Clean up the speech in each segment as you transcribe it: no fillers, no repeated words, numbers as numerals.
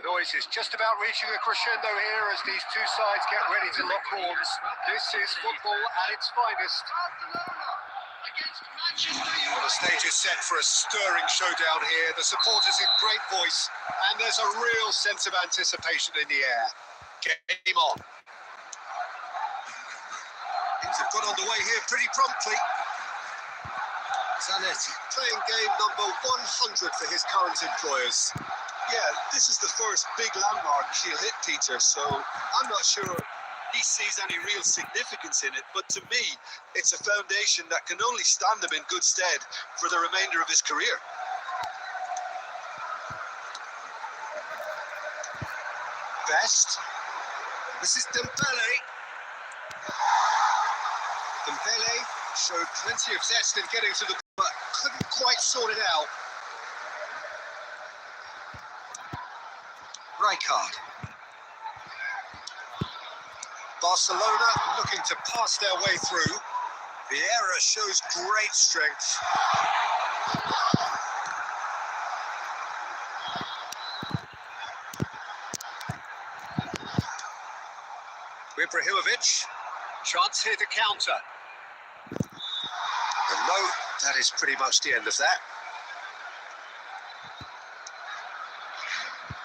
The noise is just about reaching a crescendo here as these two sides get ready to lock horns. This is football at its finest. Well, the stage is set for a stirring showdown here. The supporters in great voice, and there's a real sense of anticipation in the air. Game on. Things have got underway here pretty promptly. Zanetti playing game number 100 for his current employers. Yeah, this is the first big landmark he'll hit, Peter, so I'm not sure he sees any real significance in it, but to me, it's a foundation that can only stand him in good stead for the remainder of his career. Best. This is Dembele. Dembele showed plenty of zest in getting to the ball, but couldn't quite sort it out. Rijkaard. Barcelona looking to pass their way through. Vieira shows great strength. Ibrahimovic. Chance here to counter. And no, that is pretty much the end of that.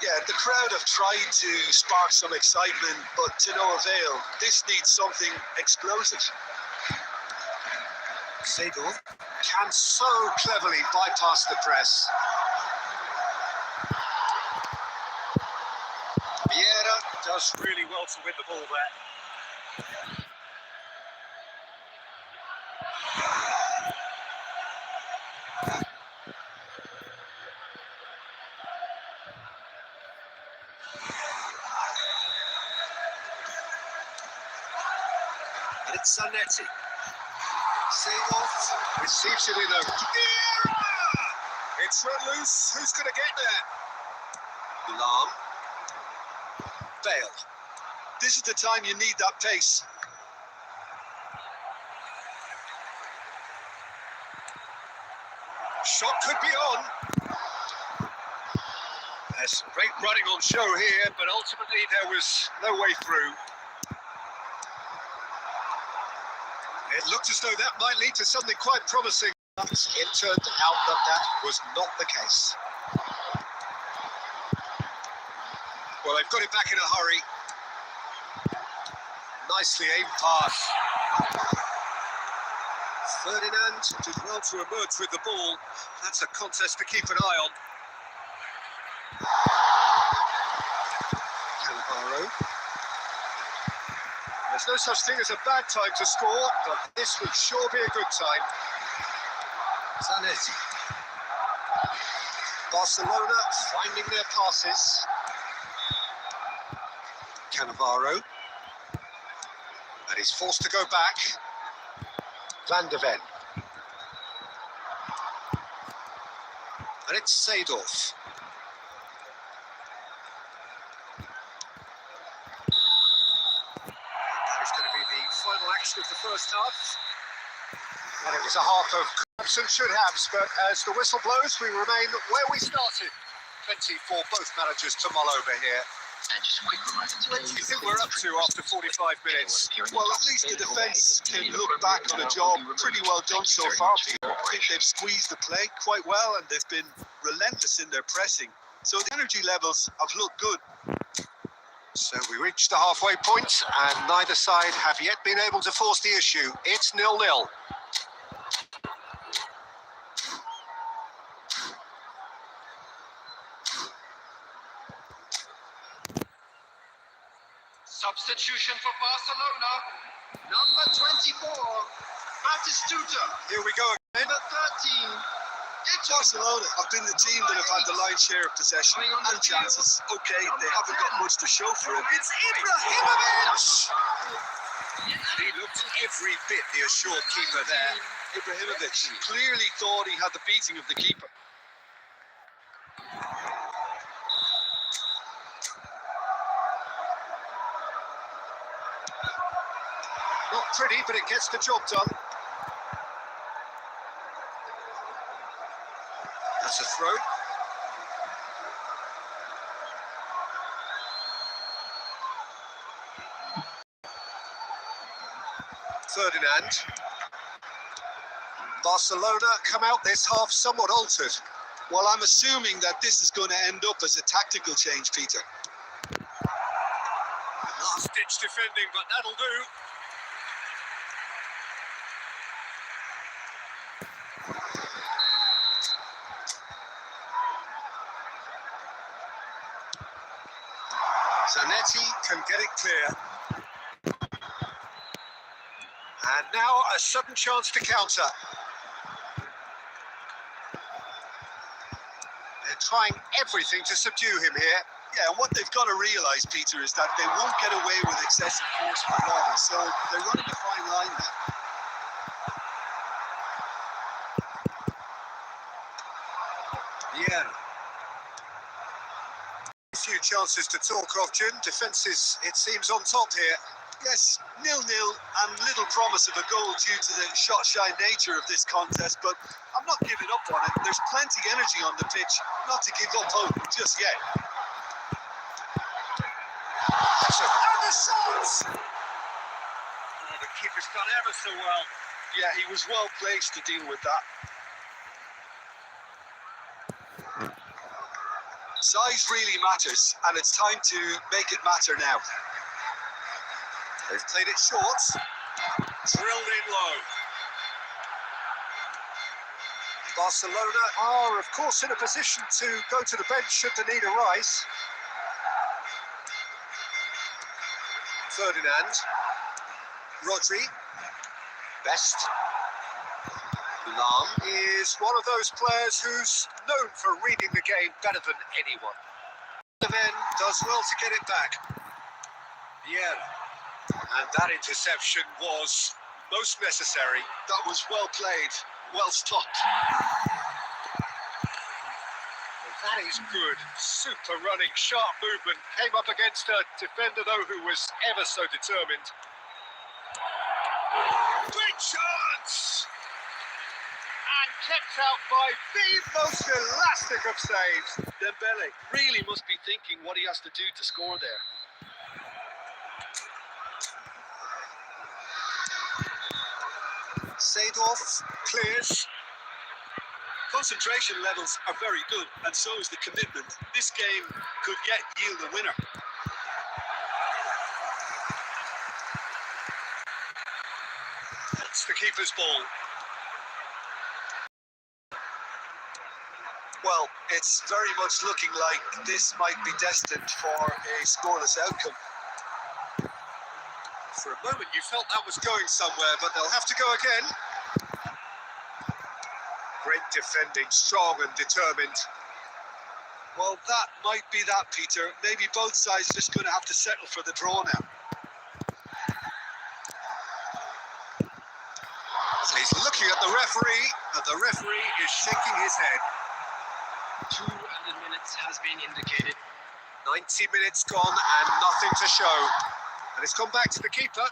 Yeah, the crowd have tried to spark some excitement, but to no avail. This needs something explosive. Seedorf can so cleverly bypass the press. Vieira does really well to win the ball there. And it's Zanetti. Seedorf receives it in a... It's run loose. Who's going to get there? Lam. Bale. This is the time you need that pace. Shot could be on. There's some great running on show here, but ultimately there was no way through. It looked as though that might lead to something quite promising, but it turned out that that was not the case. Well, they've got it back in a hurry. Nicely aimed pass. Ferdinand did well to emerge with the ball. That's a contest to keep an eye on. Cannavaro. There's no such thing as a bad time to score, but this would sure be a good time. Zanetti. Barcelona finding their passes. Cannavaro. And he's forced to go back. Van de Ven. And it's Seedorf. That is going to be the final action of the first half. And it was a half of could and should haves, but as the whistle blows, we remain where we started. Plenty for both managers to mull over here. And just a quick reminder, What do you think we're up to after 45 minutes? Well, at least the defence can look back on a job pretty well done so far. I think they've squeezed the play quite well and they've been relentless in their pressing. So the energy levels have looked good. So we reached the halfway point and neither side have yet been able to force the issue. It's 0-0. Substitution for Barcelona, number 24, Batistuta. Here we go again. Number 13, Barcelona have been the team that have had the lion's share of possession and chances. Okay, they haven't got much to show for it. It's Ibrahimovic! He looked every bit the assured keeper there. Ibrahimovic clearly thought he had the beating of the keeper. Not pretty, but it gets the job done. That's a throw. Ferdinand. Barcelona come out this half somewhat altered. Well, I'm assuming that this is going to end up as a tactical change, Peter. Last-ditch defending, but that'll do. Zanetti can get it clear. And now a sudden chance to counter. They're trying everything to subdue him here. Yeah, and what they've got to realise, Peter, is that they won't get away with excessive force for long, so they're running a fine line there. Yeah. A few chances to talk of, Jim. Defence is, it seems, on top here. Yes, 0-0 and little promise of a goal due to the shot-shy nature of this contest, but I'm not giving up on it. There's plenty energy on the pitch, not to give up hope just yet. And the shots! Oh, the keeper's done ever so well. Yeah, he was well placed to deal with that. Size really matters, and it's time to make it matter now. They've played it short. Drilled in low. Barcelona are, of course, in a position to go to the bench should the need arise. Ferdinand. Rodri. Best. Lam is one of those players who's known for reading the game better than anyone. The then does well to get it back. Yeah. And that interception was most necessary. That was well played, well stopped. That is good. Super running, sharp movement. Came up against a defender, though, who was ever so determined. Big chance! And kept out by the most elastic of saves. Dembele really must be thinking what he has to do to score there. Seedorf clears. Concentration levels are very good, and so is the commitment. This game could yield a winner. That's the keeper's ball. Well, it's very much looking like this might be destined for a scoreless outcome. For a moment you felt that was going somewhere, but they'll have to go again. Great defending, strong and determined. Well, that might be that, Peter. Maybe both sides just going to have to settle for the draw now. He's looking at the referee, and the referee is shaking his head. 2 added minutes has been indicated. 90 minutes gone and nothing to show. And it's gone back to the keeper.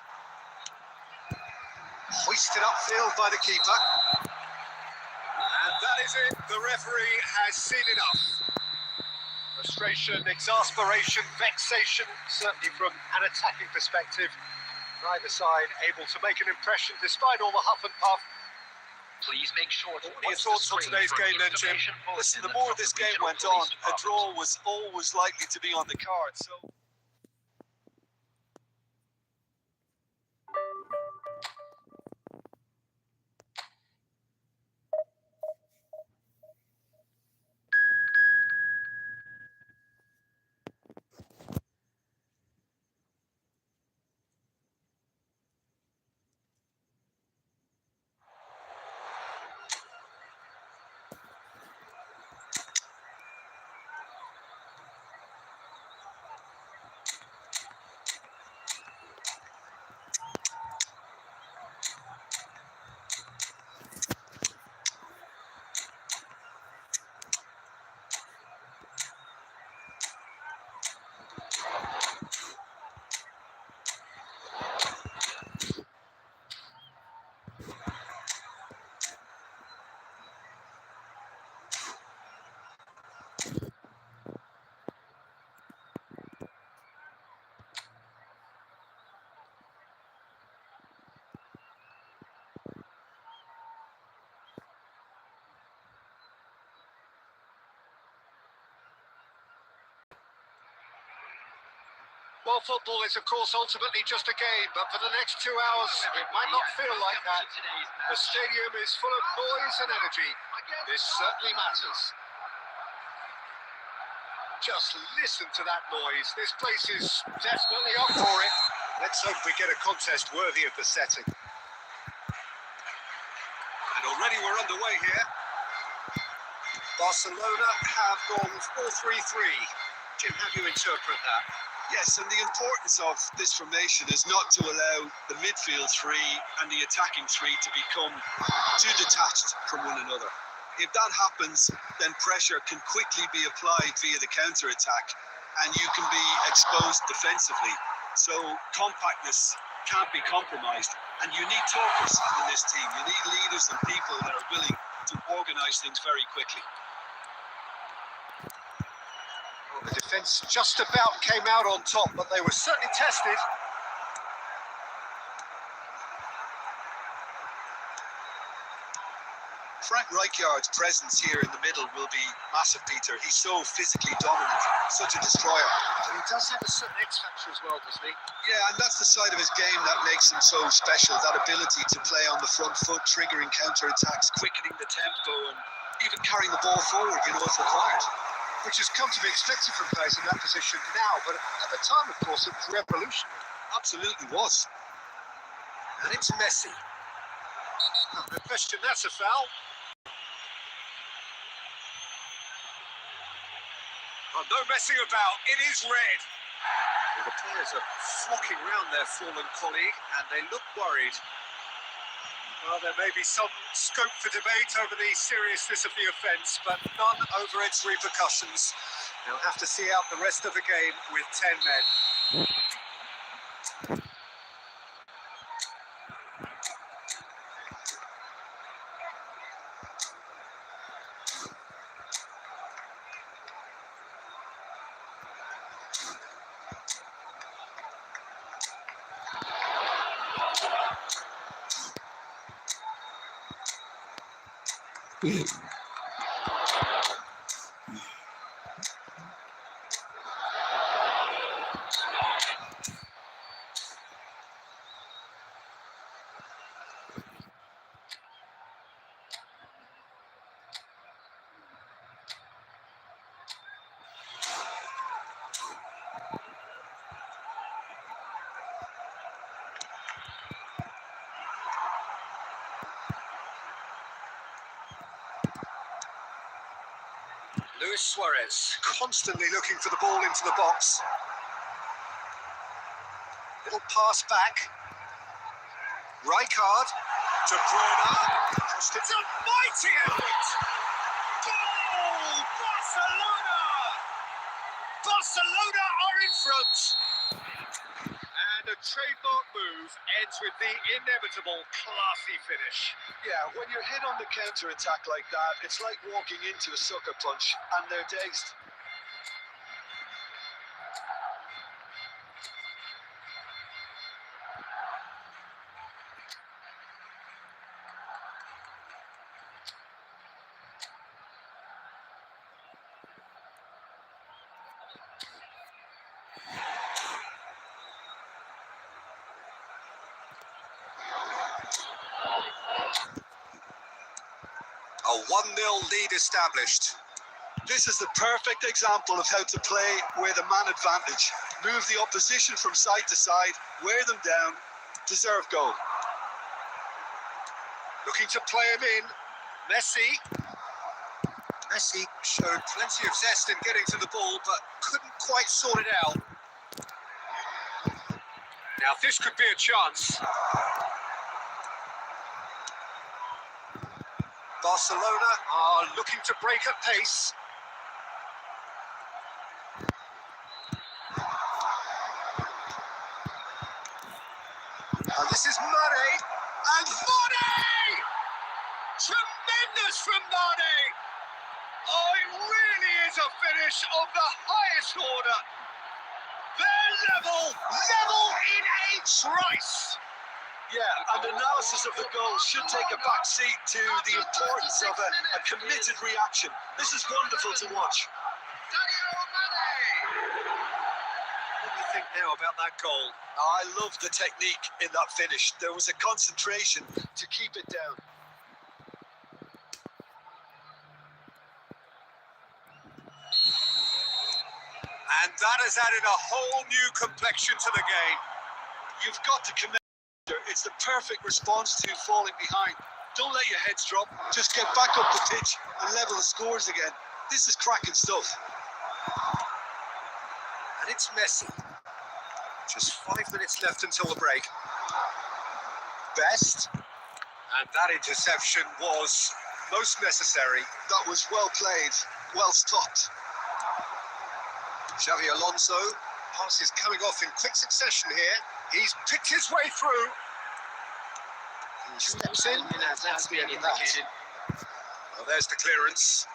Hoisted upfield by the keeper. And that is it. The referee has seen enough. Frustration, exasperation, vexation, certainly from an attacking perspective. Neither side able to make an impression despite all the huff and puff. Please make sure to What are your thoughts on today's game then, Jim? Listen, the more this game went on, a draw was always likely to be on the card, so... Well, football is, of course, ultimately just a game, but for the next 2 hours, it might not feel like that. The stadium is full of noise and energy. This certainly matters. Just listen to that noise. This place is definitely up for it. Let's hope we get a contest worthy of the setting. And already we're underway here. Barcelona have gone 4-3-3. Jim, how do you interpret that? Yes, and the importance of this formation is not to allow the midfield three and the attacking three to become too detached from one another. If that happens, then pressure can quickly be applied via the counter-attack, and you can be exposed defensively. So compactness can't be compromised, and you need talkers in this team. You need leaders and people that are willing to organise things very quickly. Well, the defence just about came out on top, but they were certainly tested. Frank Rijkaard's presence here in the middle will be massive, Peter. He's so physically dominant, such a destroyer. And he does have a certain X factor as well, doesn't he? Yeah, and that's the side of his game that makes him so special, that ability to play on the front foot, triggering counter-attacks, quickening the tempo, and even carrying the ball forward, if required. Which has come to be expected from players in that position now, but at the time, of course, it was revolutionary. Absolutely was. And it's Messi. Oh, no question, that's a foul. Oh, no messing about, it is red. Well, the players are flocking round their fallen colleague, and they look worried. Well, there may be some scope for debate over the seriousness of the offence, but none over its repercussions. They'll have to see out the rest of the game with 10 men. Luis Suarez constantly looking for the ball into the box. Little pass back. Rijkaard to Bruyne. It's a mighty effort. Goal! Barcelona! Barcelona are in front. And a trademark move ends with the inevitable classy finish. Yeah, when you're hit on the counter-attack like that, it's like walking into a sucker punch, and they're dazed. A 1-0 lead established. This is the perfect example of how to play with a man advantage. Move the opposition from side to side, wear them down, deserve goal. Looking to play him in. Messi. Messi showed plenty of zest in getting to the ball, but couldn't quite sort it out. Now this could be a chance. Barcelona are looking to break at pace. And this is Mane. And Mane! Tremendous from Mane! Oh, it really is a finish of the highest order. They're level in a trice. Yeah, and analysis of the goal should take a back seat to the importance of a committed reaction. This is wonderful to watch. What do you think now? now about that goal. I love the technique in that finish. There was a concentration to keep it down. And that has added a whole new complexion to the game. You've got to commend her. It's the perfect response to falling behind. Don't let your heads drop. Just get back up the pitch and level the scores again. This is cracking stuff. And it's Messi. Just 5 minutes left until the break. Best. And that interception was most necessary. That was well played, well stopped. Xavi Alonso. Passes coming off in quick succession here. He's picked his way through. He steps in. Has been indicated. Well, there's the clearance.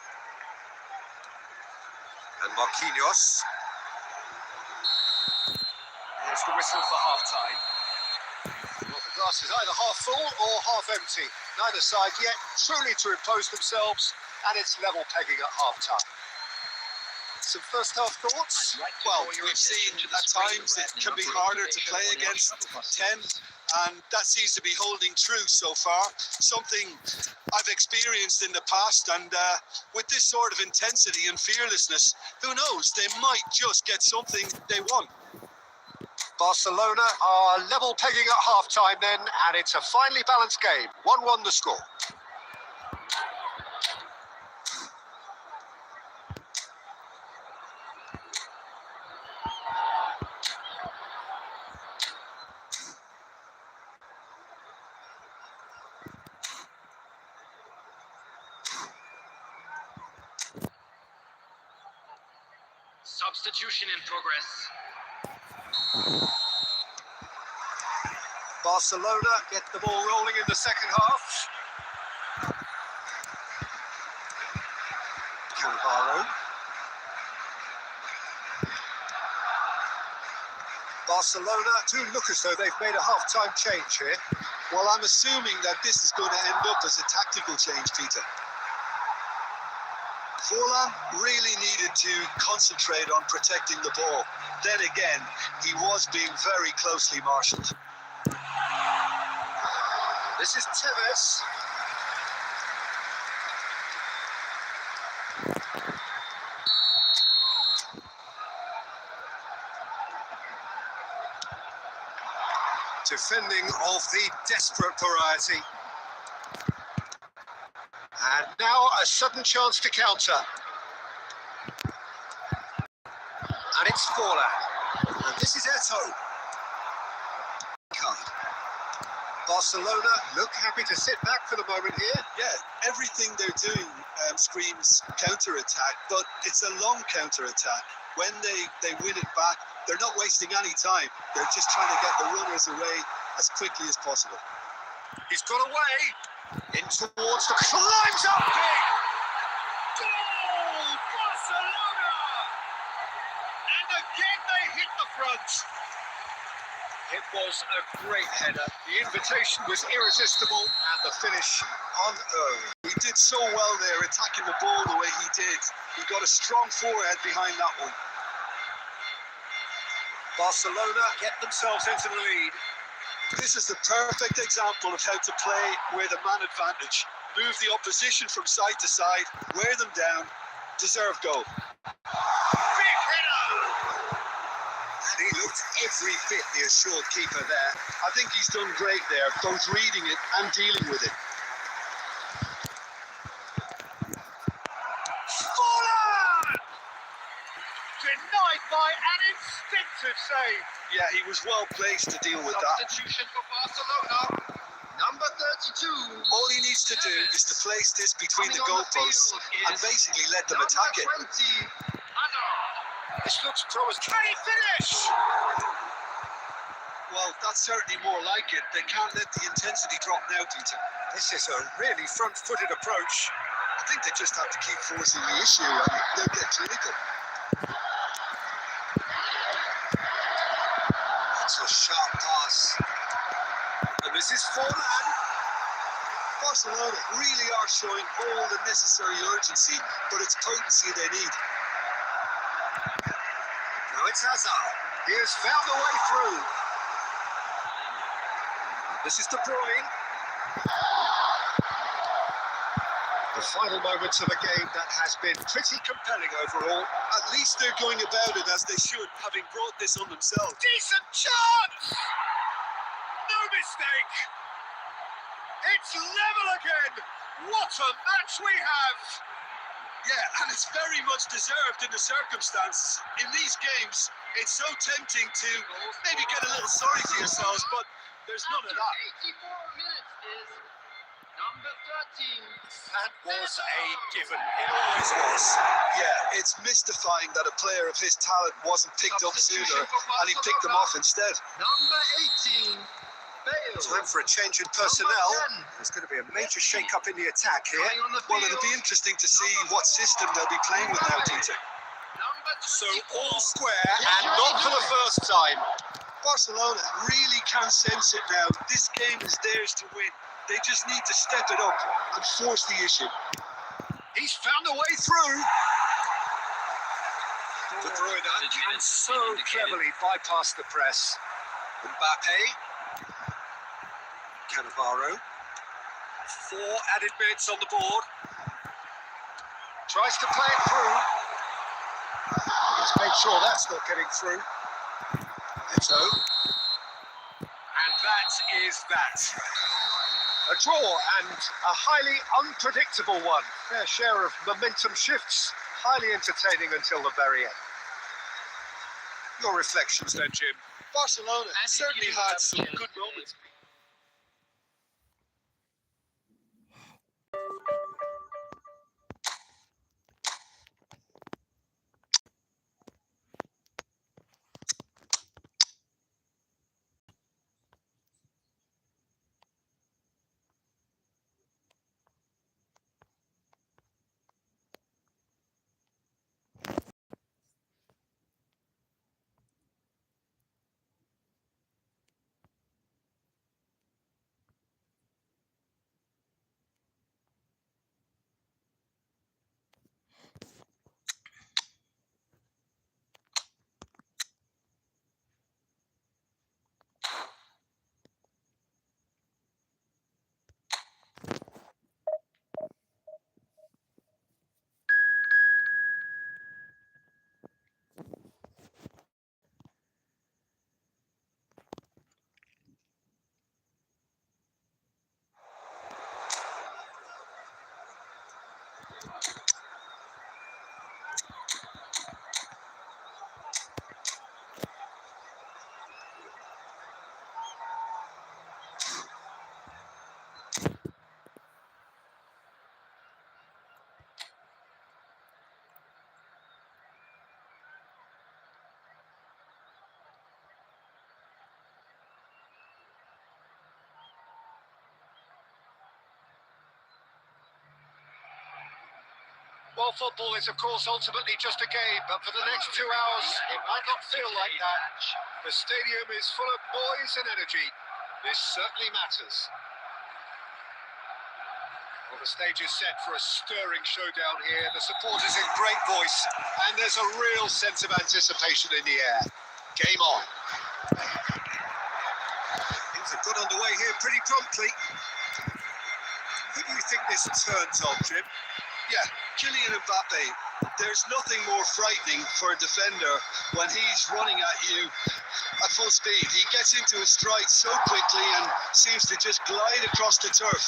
And Marquinhos. There's the whistle for half-time. Well, the glass is either half full or half empty. Neither side yet truly to impose themselves, and it's level pegging at half-time. Some first-half thoughts? Well, we've seen at times it can be harder to play against 10, and that seems to be holding true so far. Something I've experienced in the past, and with this sort of intensity and fearlessness, who knows, they might just get something they want. Barcelona are level pegging at half-time then, and it's a finely balanced game. 1-1 the score. Substitution in progress. Barcelona get the ball rolling in the second half. Cannavaro. Barcelona do look as though they've made a half-time change here. Well, I'm assuming that this is going to end up as a tactical change, Peter. Forlan really needed to concentrate on protecting the ball. Then again, he was being very closely marshalled. This is Tevez. Defending of the desperate variety. And now a sudden chance to counter. And it's Forlan. And this is Eto'o. Barcelona look happy to sit back for the moment here. Yeah, everything they're doing screams counter-attack, but it's a long counter-attack. When they win it back, they're not wasting any time. They're just trying to get the runners away as quickly as possible. He's got away. In towards the climbs up big. Goal, Barcelona! And again they hit the front. It was a great header. The invitation was irresistible, and the finish unearned. He did so well there, attacking the ball the way he did. He got a strong forehead behind that one. Barcelona get themselves into the lead. This is the perfect example of how to play with a man advantage. Move the opposition from side to side, wear them down, deserve goal. Big header! And he looked every bit the assured keeper there. I think he's done great there, both reading it and dealing with it. Forlan! Denied by an instinctive save. Yeah, he was well placed to deal with that. Substitution for Barcelona. Number 32. All he needs to do is to place this between the goalposts and basically let them attack it. 20. This looks promising. Can he finish? Well, that's certainly more like it. They can't let the intensity drop now, Peter. This is a really front-footed approach. I think they just have to keep forcing the issue and they'll get clinical. It's a sharp pass. And this is Forlan. Barcelona really are showing all the necessary urgency, but it's potency they need. Now it's Hazard. He has found a way through. This is De Bruyne. The final moments of a game that has been pretty compelling overall. At least they're going about it as they should, having brought this on themselves. Decent chance! No mistake! It's level again! What a match we have! Yeah, and it's very much deserved in the circumstances. In these games, it's so tempting to maybe get a little sorry for yourselves, but there's none of that. 84 minutes is number 13. That was a given. It always was. Yeah, it's mystifying that a player of his talent wasn't picked up sooner, and he picked them off instead. Number 18. Bale. Time for a change in personnel. There's going to be a major shake-up in the attack here. Playing on the Well, it'll field. be interesting to see what system they'll be playing with now, Peter. Number 24. So all square and not for the first time. Barcelona really can sense it now. This game is theirs to win. They just need to step it up and force the issue. He's found a way through. De Bruyne can so cleverly bypass the press. Mbappe. Cannavaro. 4 added minutes on the board. Tries to play it through. He's made sure that's not getting through. Eto. And that is that. A draw and a highly unpredictable one. Fair share of momentum shifts. Highly entertaining until the very end. Your reflections then, Jim? Barcelona certainly had some good moments. Well, football is, of course, ultimately just a game, but for the next 2 hours, it might not feel like that. The stadium is full of noise and energy. This certainly matters. Well, the stage is set for a stirring showdown here. The supporters in great voice, and there's a real sense of anticipation in the air. Game on. Things have got underway here pretty promptly. Who do you think this turns on, Jim? Yeah, Kylian Mbappe. There's nothing more frightening for a defender when he's running at you at full speed. He gets into a stride so quickly and seems to just glide across the turf.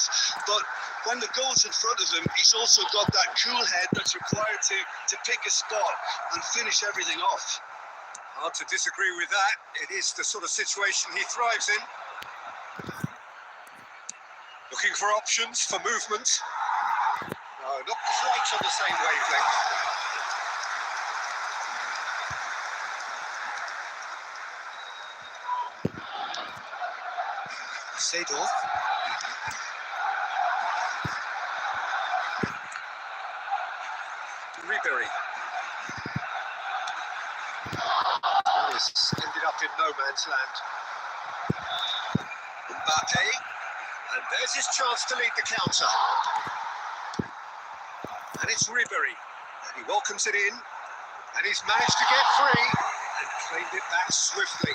But when the goal's in front of him, he's also got that cool head that's required to pick a spot and finish everything off. Hard to disagree with that. It is the sort of situation he thrives in. Looking for options, for movement. No, not quite on the same wavelength. Seedorf. Ribery. This ended up in no man's land. Mbappe. And there's his chance to lead the counter. And it's Ribery. And he welcomes it in. And he's managed to get free. And Claimed it back swiftly.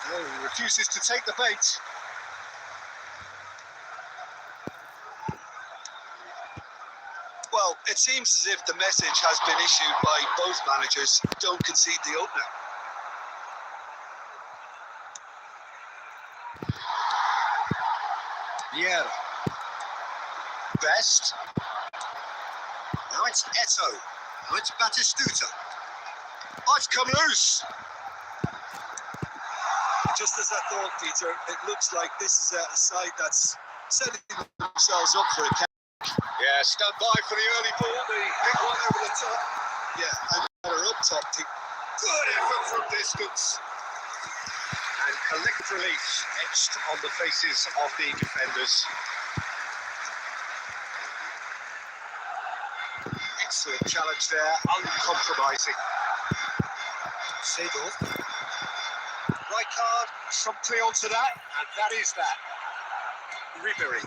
No, he refuses to take the bait. Well, it seems as if the message has been issued by both managers. Don't concede the opener. Vieira. Best. Now it's Eto. Now it's Batistuta. Oh, it's come loose. Just as I thought, Peter, it looks like this is a side that's setting themselves up for a catch. Yeah, stand by for the early ball. The big one over the top. Yeah, and they're up top. Good effort from distance. And collective relief etched on the faces of the defenders. Excellent challenge there, uncompromising. Seedorf. Right card, promptly onto that, and that is that. Ribery.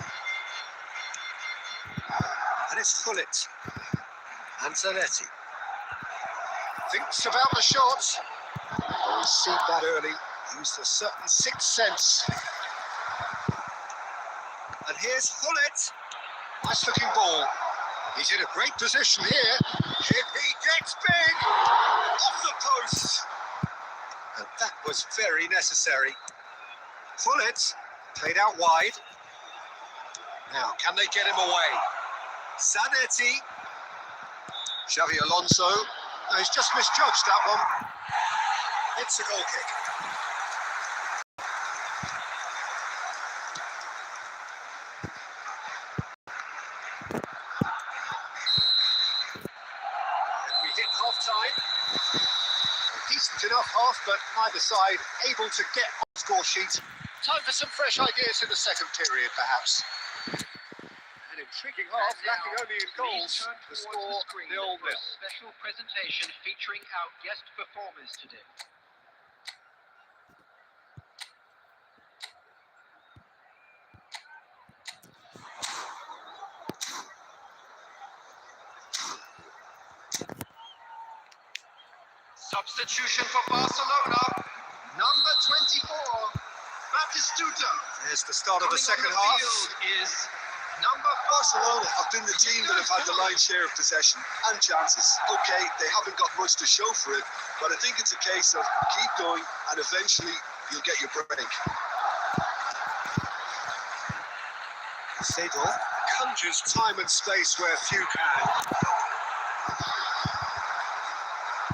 And it's Fullet. Antonetti. Thinks about the shot. Oh, he's seen that early. Used a certain sixth sense. And here's Fullet. Nice looking ball. He's in a great position here. If he gets big, off the post. And that was very necessary. Fullet played out wide. Now, can they get him away? Zanetti. Xavi Alonso. No, he's just misjudged that one. It's a goal kick. And we hit half-time. A decent enough half, but neither side able to get on the score sheet. Time for some fresh ideas in the second period, perhaps. An intriguing half, lacking only in goals. The score 0-0. Special presentation featuring our guest performers today. Substitution for Barcelona. Number 24, Batistuta. There's the start of the second Coming on half. the field is number 4. Barcelona have been the team that have had the lion's share of possession and chances. Okay, they haven't got much to show for it, but I think it's a case of keep going and eventually you'll get your break. Seedorf conjures time and space where few can.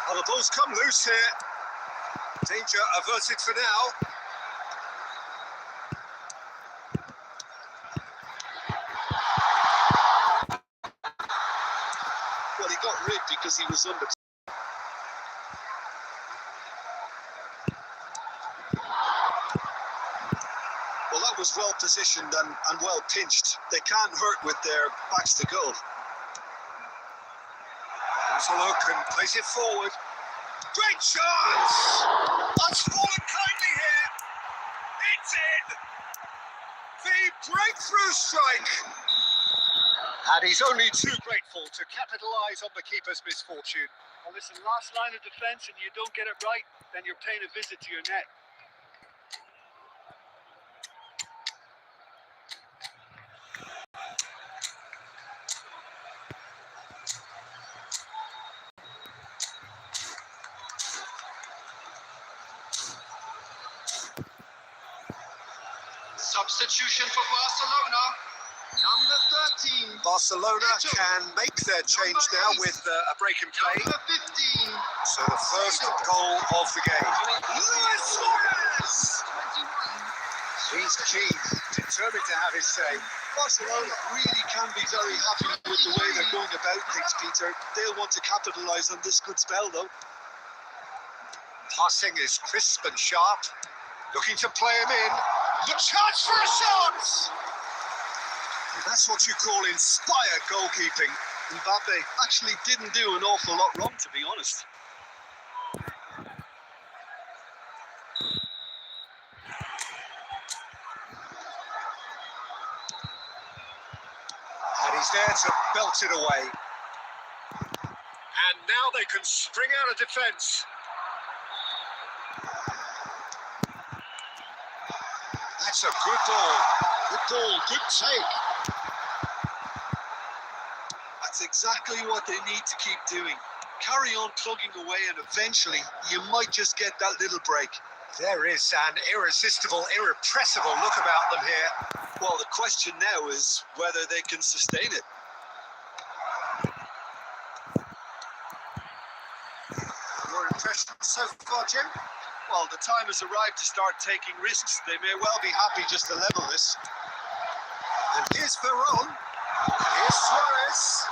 Oh, the ball's come loose here. Danger averted for now. Well, he got rigged because he was under. Well, that was well positioned and well pinched. They can't hurt with their backs to goal. Has a look and plays it forward. Great chance! That's fallen kindly here. It's in! The breakthrough strike! And he's only too grateful to capitalise on the keeper's misfortune. Well, listen, last line of defence and you don't get it right, then you're paying a visit to your net. Substitution for Barcelona. Number 13. Barcelona can make their change now with a break in play. Number 15. So the first goal of the game. Luis Suarez! 21. He's keen, determined to have his say. Barcelona really can be very happy with the way they're going about things, Peter. They'll want to capitalise on this good spell, though. Passing is crisp and sharp. Looking to play him in. The chance for a shot! And that's what you call inspired goalkeeping. Mbappe actually didn't do an awful lot wrong, to be honest. And he's there to belt it away. And now they can spring out of defence. That's a good ball. Good ball, good take. That's exactly what they need to keep doing. Carry on plugging away and eventually you might just get that little break. There is an irresistible, irrepressible look about them here. Well, the question now is whether they can sustain it. Your impression so far, Jim? Well, the time has arrived to start taking risks. They may well be happy just to level this. And here's Veron. Here's Suarez.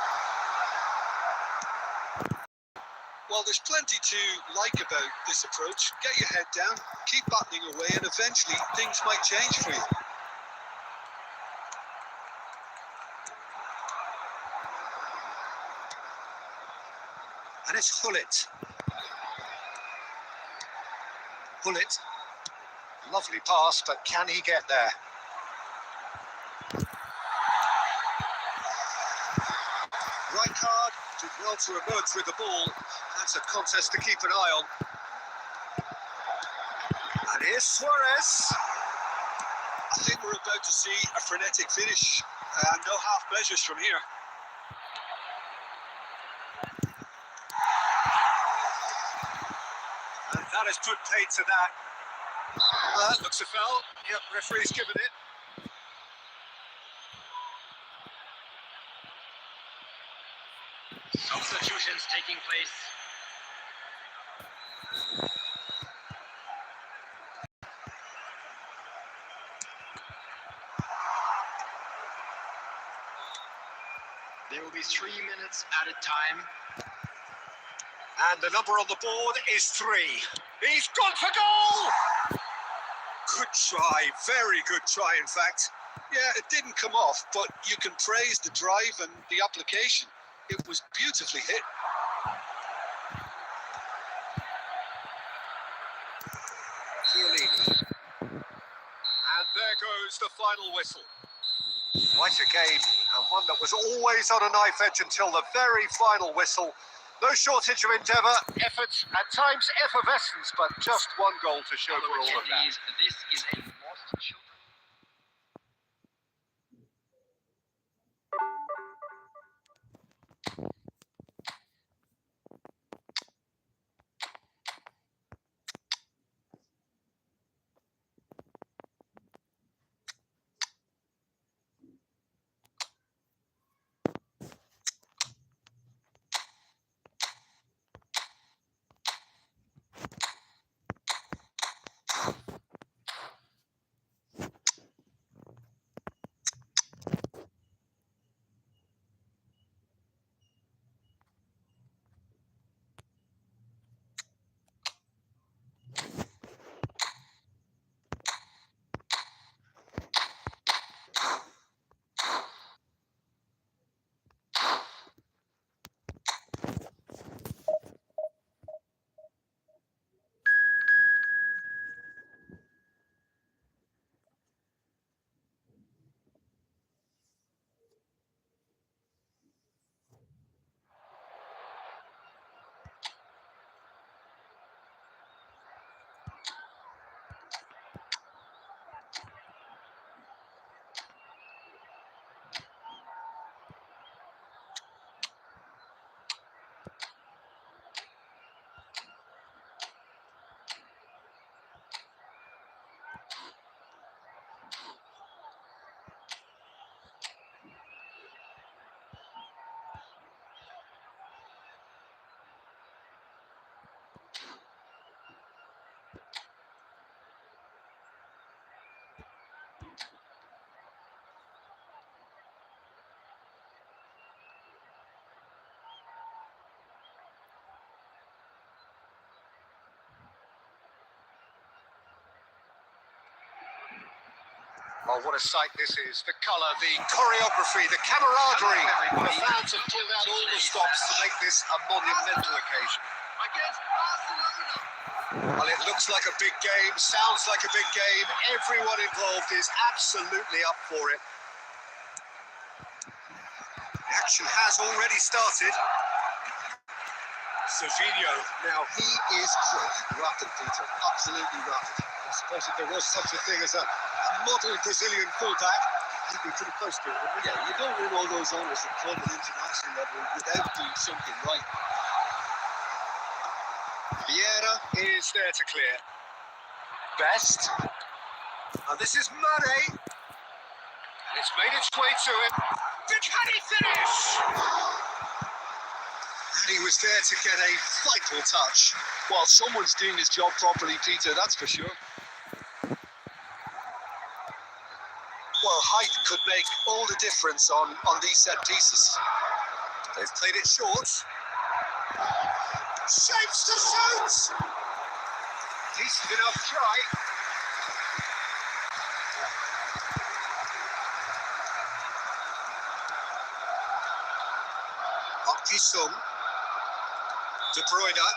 Well, there's plenty to like about this approach. Get your head down, keep battling away, and eventually things might change for you. And it's Hullet. Hullet. Lovely pass, but can he get there? Rijkaard did well to emerge with the ball. That's a contest to keep an eye on. And here's Suarez. I think we're about to see a frenetic finish. No half measures from here. And that has put paid to that. That looks a foul. Yep, referee's given it. Substitutions taking place. There will be 3 minutes at a time. And the number on the board is 3. He's gone for goal! Good try, very good try, in fact. Yeah, it didn't come off, but you can praise the drive and the application. It was beautifully hit. Chiellini. And there goes the final whistle. Quite a game, and one that was always on a knife edge until the very final whistle. No shortage of endeavour, effort, at times effervescence, but just one goal to show for all of that. This is a must show. Well, what a sight this is. The colour, the choreography, the camaraderie. The fans have pulled out all the stops to make this a monumental occasion. Against Barcelona. Well, it looks like a big game, sounds like a big game. Everyone involved is absolutely up for it. The action has already started. Serginho. Now, he is quick. Rapid, Peter. Absolutely rapid. And suppose if there was such a thing as a model Brazilian fullback, he'd be pretty close to it, wouldn't he? Yeah, you don't win all those honours at club and international level without doing something right. Vieira is there to clear. Best. And this is Mane. And it's made its way to him. Can he finish? And he was there to get a vital touch. Well, someone's doing his job properly, Peter, that's for sure. Well, height could make all the difference on these set pieces. They've played it short. Shapes to shoot! Decent enough try. Sung. De Bruyne.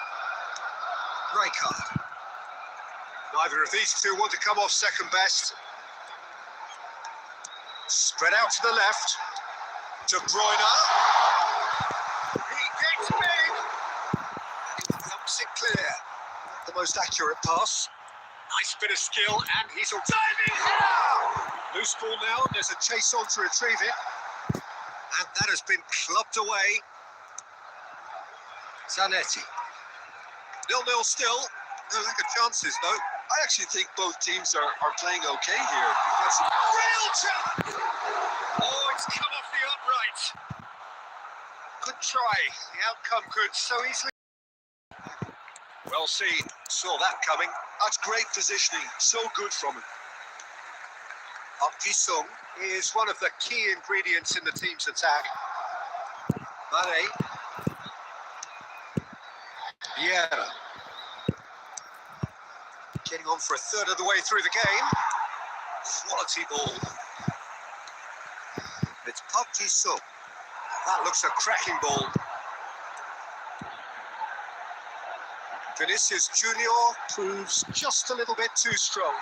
Rijkaard. Neither of these two want to come off second best. Spread out to the left. De Bruyne. He gets big. And he thumps it clear. The most accurate pass. Nice bit of skill, and he's a diving header. Loose ball now. There's a chase on to retrieve it. And that has been clubbed away. Zanetti. 0-0 still. No lack of chances, though. I actually think both teams are playing okay here. That's Real chance! Oh, it's come off the upright. Good try. The outcome could so easily. Well seen. Saw that coming. That's great positioning. So good from him. Sung is one of the key ingredients in the team's attack. Mane. Vieira. Getting on for a third of the way through the game. Quality ball. It's Sung. That looks a cracking ball. Vinicius Junior proves just a little bit too strong.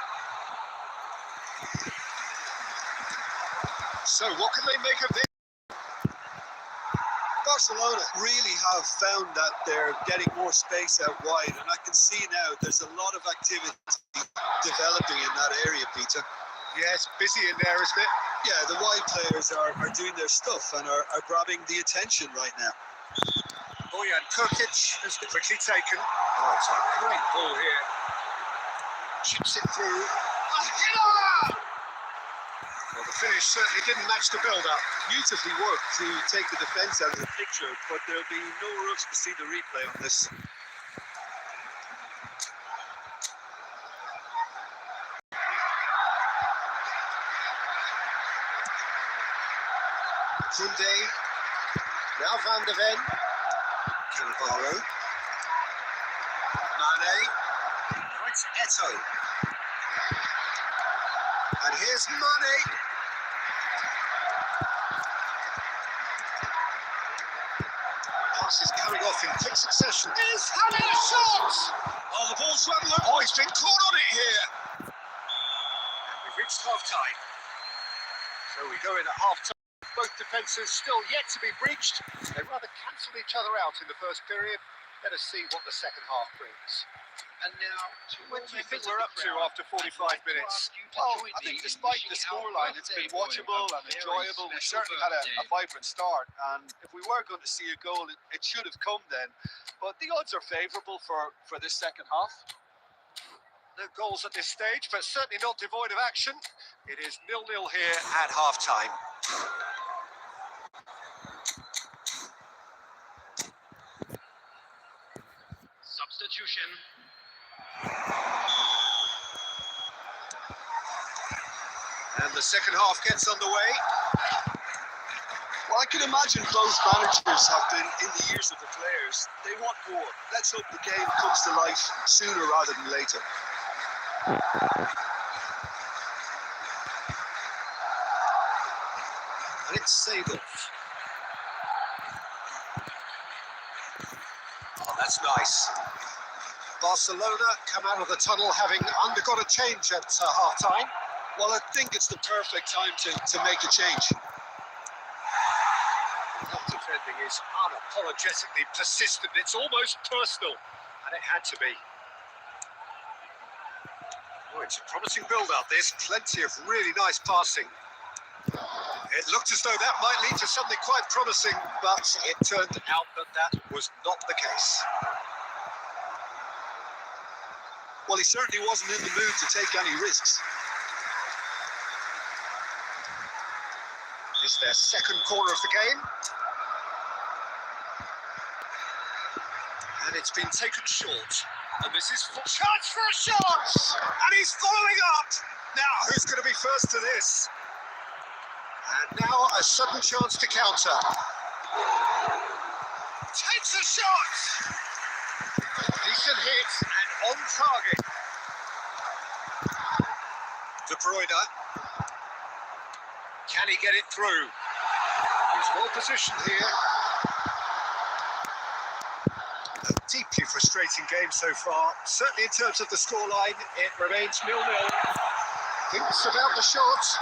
So what can they make of this? Barcelona really have found that they're getting more space out wide, and I can see now there's a lot of activity developing in that area, Peter. Yeah, it's busy in there, isn't it? Yeah, the wide players are doing their stuff and are grabbing the attention right now. Bojan Krkic has been quickly taken. Oh, it's a great ball here. Chips it through. A header! Well, the finish certainly didn't match the build-up. Beautifully worked to take the defence out of the picture, but there'll be no rush to see the replay on this. Koundé. Now Van de Ven. Cannavaro. Mane. Now it's Eto'o. And here's Mane. Passes coming off in quick succession. He's having a shot! Oh, the ball's run low. Oh, he's been caught on it here. And we've reached half-time. So we go in at half-time. Both defences still yet to be breached. They rather cancelled each other out in the first period. Let us see what the second half brings. And now, What do you think we're up to after 45 minutes? Well, I think despite the scoreline, it's been watchable and enjoyable. We certainly had a vibrant start, and if we were going to see a goal, it should have come then. But the odds are favourable for this second half. No goals at this stage, but certainly not devoid of action. It is 0-0 here at half-time. substitution. And the second half gets underway. Well, I can imagine both managers have been in the ears of the players. They want more. Let's hope the game comes to life sooner rather than later. And it's Seedorf. Oh, that's nice. Barcelona come out of the tunnel having undergone a change at half-time. Well, I think it's the perfect time to make a change. That defending is unapologetically persistent. It's almost personal, and it had to be. Oh, it's a promising build-up, this. Plenty of really nice passing. It looked as though that might lead to something quite promising, but it turned out that that was not the case. Well, he certainly wasn't in the mood to take any risks. This is their second corner of the game. And it's been taken short. And this is for chance for a shot! And he's following up! Now, who's going to be first to this? And now a sudden chance to counter. Takes a shot! Decent hit and on target. De Bruyne. Can he get it through? He's well positioned here. A deeply frustrating game so far. Certainly in terms of the scoreline, it remains 0-0. Thinks about the shot.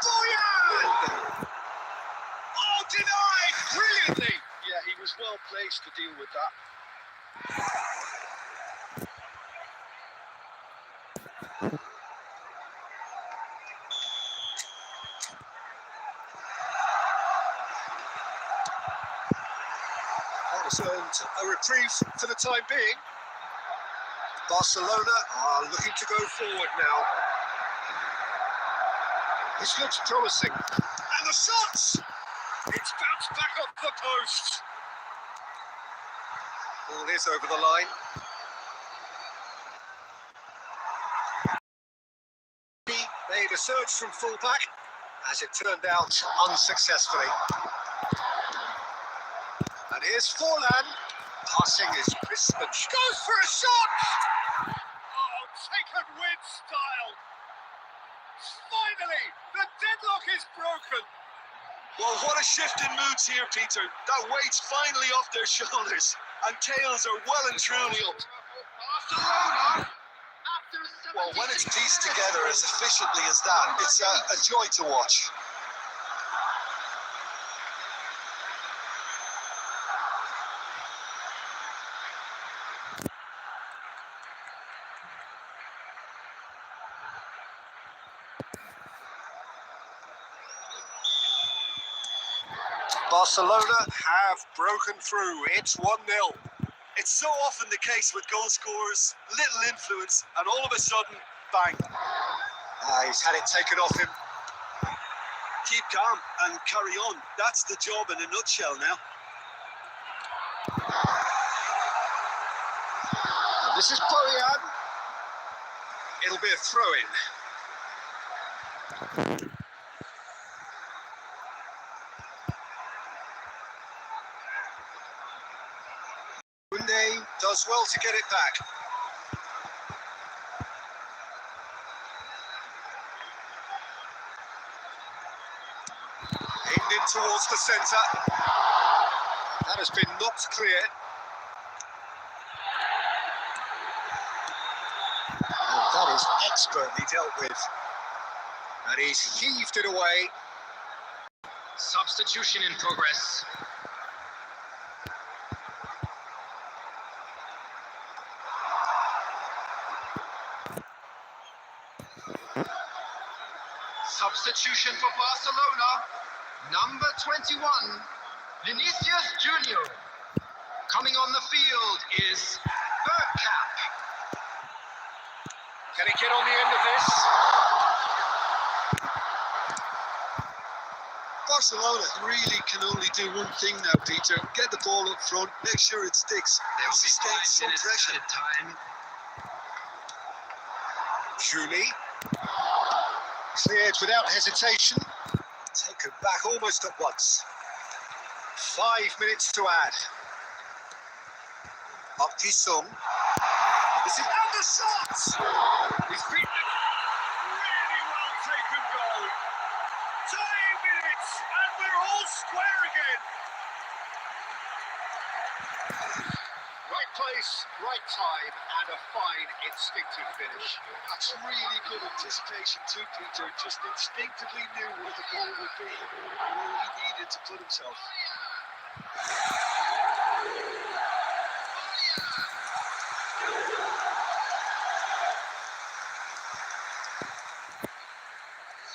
Boyan! Oh, denied! Brilliantly! Yeah, he was well placed to deal with that. That has earned a reprieve for the time being. Barcelona are looking to go forward now. This looks promising. And the shots! It's bounced back off the post. Ball is over the line. He made a surge from fullback, as it turned out unsuccessfully. And here's Forlan. Passing is crisp and goes for a shot! Oh, taken with style. Finally, the deadlock is broken. Well, what a shift in moods here, Peter. That weight's finally off their shoulders, and tails are well and truly up. Well, when it's pieced together as efficiently as that, it's a joy to watch. Barcelona have broken through. It's 1-0. It's so often the case with goal scorers, little influence, and all of a sudden, bang. He's had it taken off him. Keep calm and carry on. That's the job in a nutshell now. And this is Boyan. It'll be a throw-in. Koundé does well to get it back. Aimed in towards the centre. That has been knocked clear. And that is expertly dealt with. And he's heaved it away. Substitution in progress. Substitution for Barcelona. Number 21, Vinicius Junior. Coming on the field is Bergkamp. Can he get on the end of this? Barcelona really can only do one thing now, Peter. Get the ball up front, make sure it sticks. There will be Sustain 5 some minutes pressure. at a time. Juni. Cleared without hesitation. Taken back almost at once. 5 minutes to add. Up Sung. This is out the shots! He's beaten it. Really well taken goal. 10 minutes and we're all square again. Right place, right time, and a fine instinctive finish. That's really good anticipation too, Peter. Just instinctively knew what the goal would be, where he needed to put himself.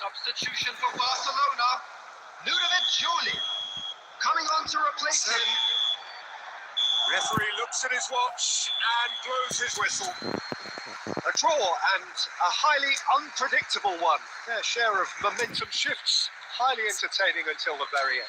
Substitution for Barcelona. Ludovic Juli coming on to replace him. Referee looks at his watch and blows his whistle. A draw and a highly unpredictable one. Their share of momentum shifts. Highly entertaining until the very end.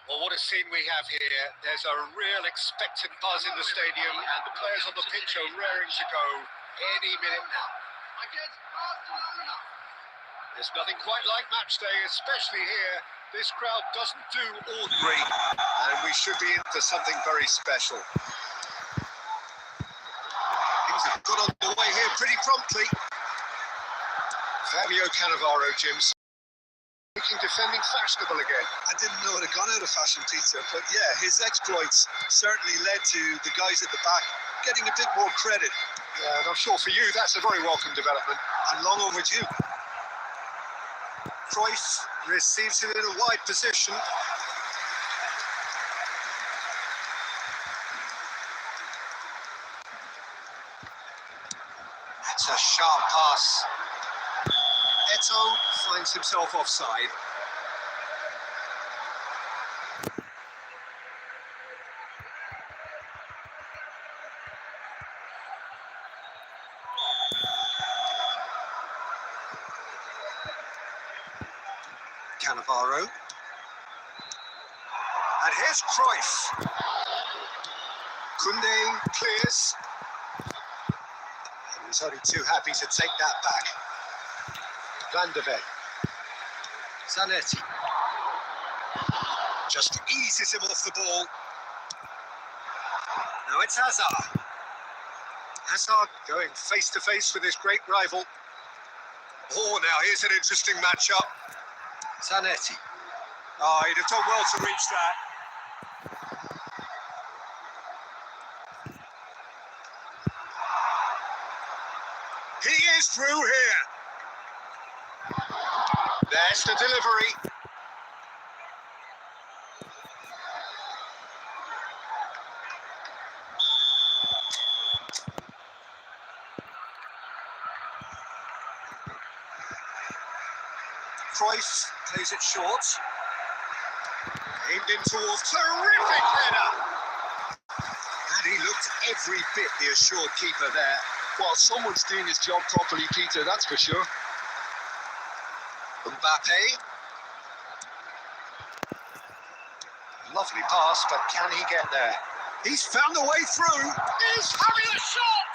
Well, what a scene we have here. There's a real expectant buzz in the stadium and the players on the pitch are raring to go any minute now. There's nothing quite like match day, especially here. This crowd doesn't do ordinary, and we should be in for something very special. Things have got underway here pretty promptly. Fabio Cannavaro, Jim, making defending fashionable again. I didn't know it had gone out of fashion, Peter, but yeah, his exploits certainly led to the guys at the back getting a bit more credit. Yeah, and I'm sure for you that's a very welcome development. And long overdue. Cruyff receives it in a wide position. It's a sharp pass. Eto'o finds himself offside. Cannavaro. And here's Cruyff. Koundé clears. And he's only too happy to take that back. Van de Ven. Zanetti. Just eases him off the ball. Now it's Hazard. Hazard going face to face with his great rival. Oh, now here's an interesting matchup. Zanetti. Oh, he'd have done well to reach that. He is through here. There's the delivery. Cruyff plays it short. Aimed in towards terrific header. And he looked every bit the assured keeper there. Well, someone's doing his job properly, Peter, that's for sure. Mbappe. Lovely pass, but can he get there? He's found the way through. He's having a shot!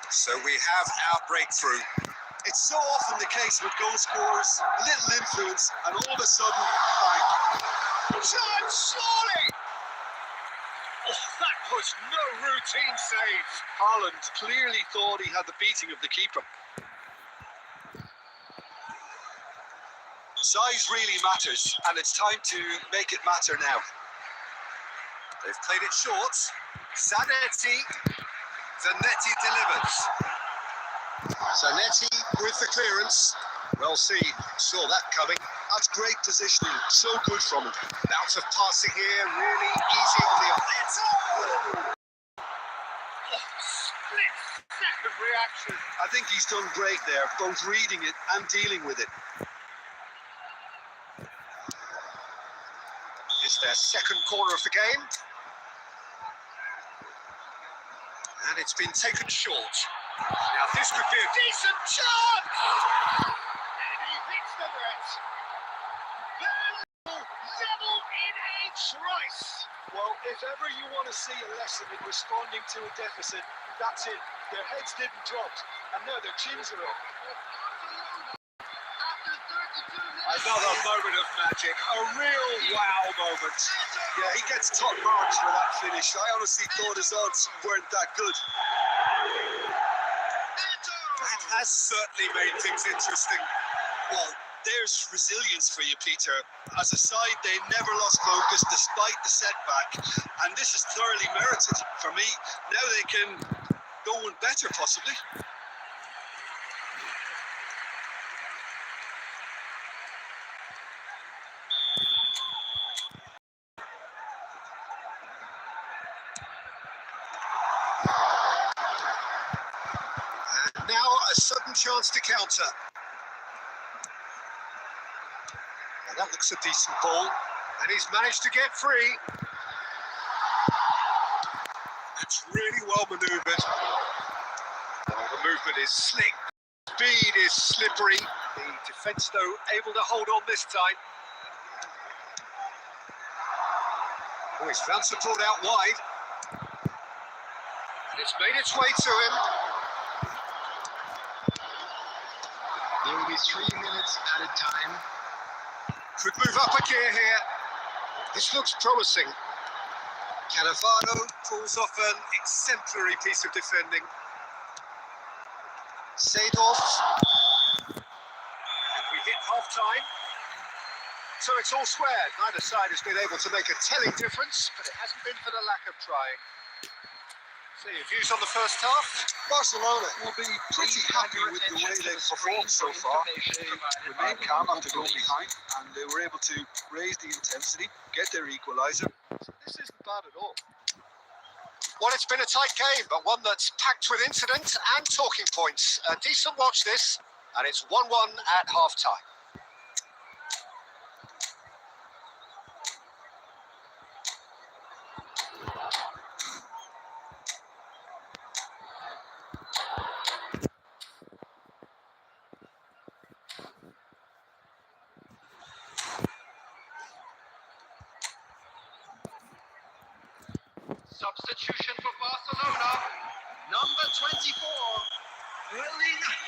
So we have our breakthrough. It's so often the case with goal scorers, a little influence, and all of a sudden, bang. Chance, surely! Oh, that was no routine save. Haaland clearly thought he had the beating of the keeper. Size really matters, and it's time to make it matter now. They've played it short. Zanetti. Zanetti delivers. Zanetti with the clearance. Well seen. Saw that coming. That's great positioning. So good from him. Bout of passing here, really easy on the eye. It's split second reaction. I think he's done great there, both reading it and dealing with it. It's their second corner of the game. And it's been taken short. Now this could be a decent chance! And he hits the net. Level in a trice. Well, if ever you want to see a lesson in responding to a deficit, that's it. Their heads didn't drop, and now their chins are up. Another moment of magic, a real wow moment. Yeah, he gets top marks for that finish. I honestly thought his odds weren't that good. That has certainly made things interesting. Well, there's resilience for you, Peter. As a side, they never lost focus despite the setback, and this is thoroughly merited for me. Now they can go one better, possibly. And now a sudden chance to counter. Well, that looks a decent ball, and he's managed to get free. That's really well manoeuvred. Well, the movement is slick, speed is slippery. The defence, though, able to hold on this time. Oh, he's found support out wide. And it's made its way to him. There will be 3 minutes at a time. Could move up a gear here. This looks promising. Cannavaro pulls off an exemplary piece of defending. Seedorf. And we hit half-time. So it's all squared. Neither side has been able to make a telling difference, but it hasn't been for the lack of trying. So your views on the first half? Barcelona will be pretty happy with the way they've performed so far. Remained calm after going behind, and they were able to raise the intensity, get their equaliser. So this isn't bad at all. Well, it's been a tight game, but one that's packed with incident and talking points. A decent watch this, and it's 1-1 at half-time. Substitution for Barcelona. Number 24.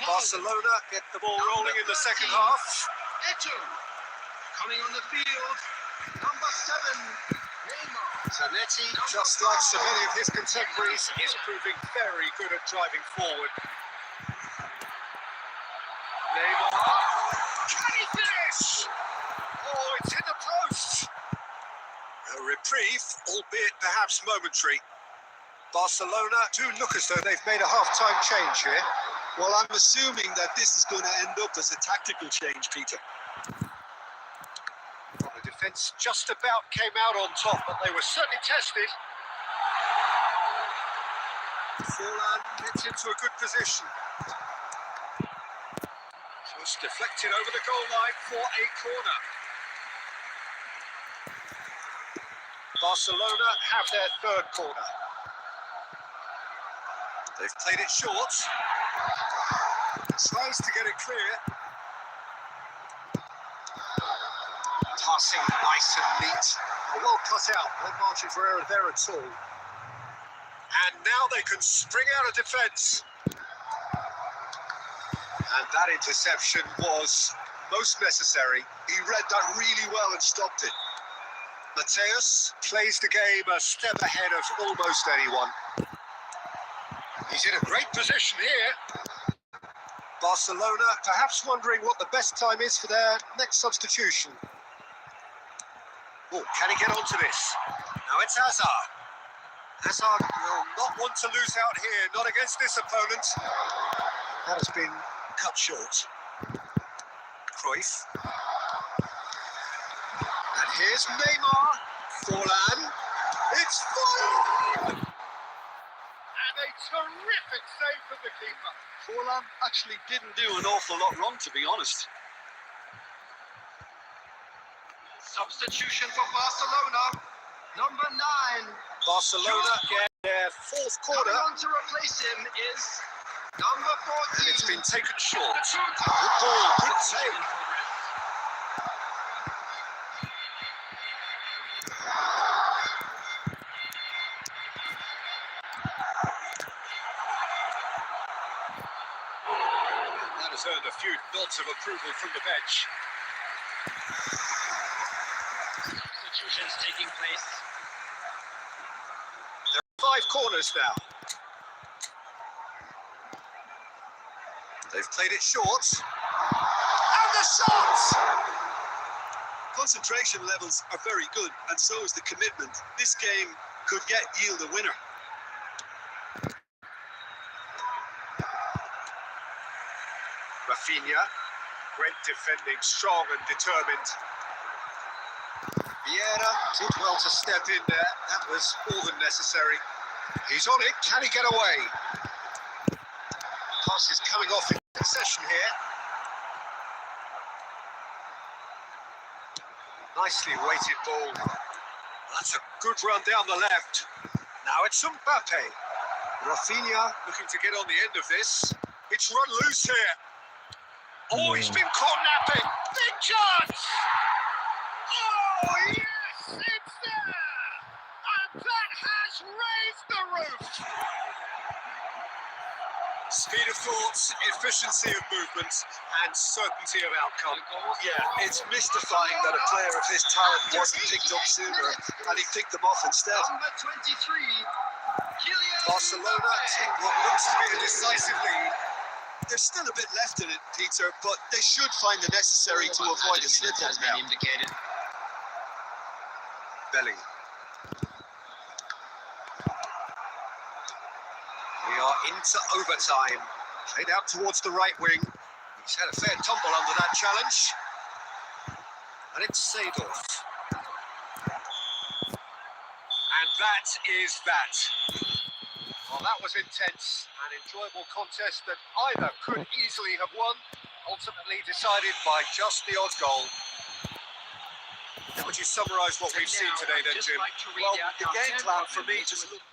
Barcelona get the ball rolling in the second half. Eto. Coming on the field. Number 7. Neymar. Zanetti, just like so many of his contemporaries, is proving very good at driving forward. Neymar. Can he finish? Oh, it's in the post. A reprieve, albeit perhaps momentary. Barcelona do look as though they've made a half-time change here. Well, I'm assuming that this is going to end up as a tactical change, Peter. Well, the defence just about came out on top, but they were certainly tested. Forlan gets into a good position. Just deflected over the goal line for a corner. Barcelona have their third corner. They've played it short. Tries to get it clear. Passing nice and neat. Well cut out. No margin for error there at all. And now they can spring out of defence. And that interception was most necessary. He read that really well and stopped it. Mateus plays the game a step ahead of almost anyone. He's in a great position here. Barcelona perhaps wondering what the best time is for their next substitution. Oh, can he get onto this? Now it's Hazard. Hazard will not want to lose out here, not against this opponent. That has been cut short. Cruyff. Here's Neymar. Forlan. It's Forlan! And a terrific save from the keeper. Forlan actually didn't do an awful lot wrong, to be honest. Substitution for Barcelona. Number 9. Barcelona get their fourth Coming corner. on to replace him is number 14. And it's been taken short. The shooter. Good ball, good save. That has earned a few nods of approval from the bench. Substitutions taking place. There are 5 corners now. They've played it short. And the shot! Concentration levels are very good, and so is the commitment. This game could yield a winner. Rafinha, great defending, strong and determined. Vieira did well to step in there. That was more than necessary. He's on it. Can he get away? Pass is coming off in succession here. Nicely weighted ball. That's a good run down the left. Now it's Mbappe. Rafinha looking to get on the end of this. It's run loose here. Oh, he's been caught napping. Big chance! Oh, yes, it's there! And that has raised the roof! Speed of thought, efficiency of movement, and certainty of outcome. Yeah, it's mystifying that a player of his talent wasn't picked up sooner, and he picked them off instead. Number 23. Kylian Barcelona Mbappe. take what looks to be a decisive lead. There's still a bit left in it, Peter, but they should find the necessary to avoid a slip-up now. Indicated. Bellingham. We are into overtime. Played out towards the right wing. He's had a fair tumble under that challenge. And it's Seedorf. And that is that. Well, that was intense. An enjoyable contest that either could easily have won, ultimately decided by just the odd goal. How would you summarise what we've seen today then, Jim? Well, the game plan for me just looked...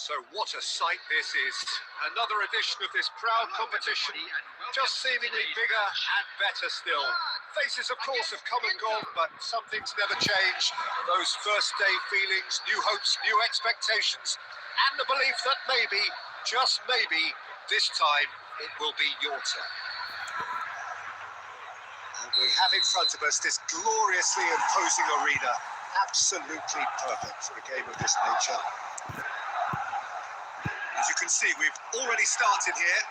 So what a sight this is. Another edition of this proud competition, just seemingly bigger and better still. Faces, of course, have come and gone, but some things never change. Those first day feelings, new hopes, new expectations, and the belief that maybe, just maybe, this time it will be your turn. And we have in front of us this gloriously imposing arena. Absolutely perfect for a game of this nature. As you can see, we've already started here.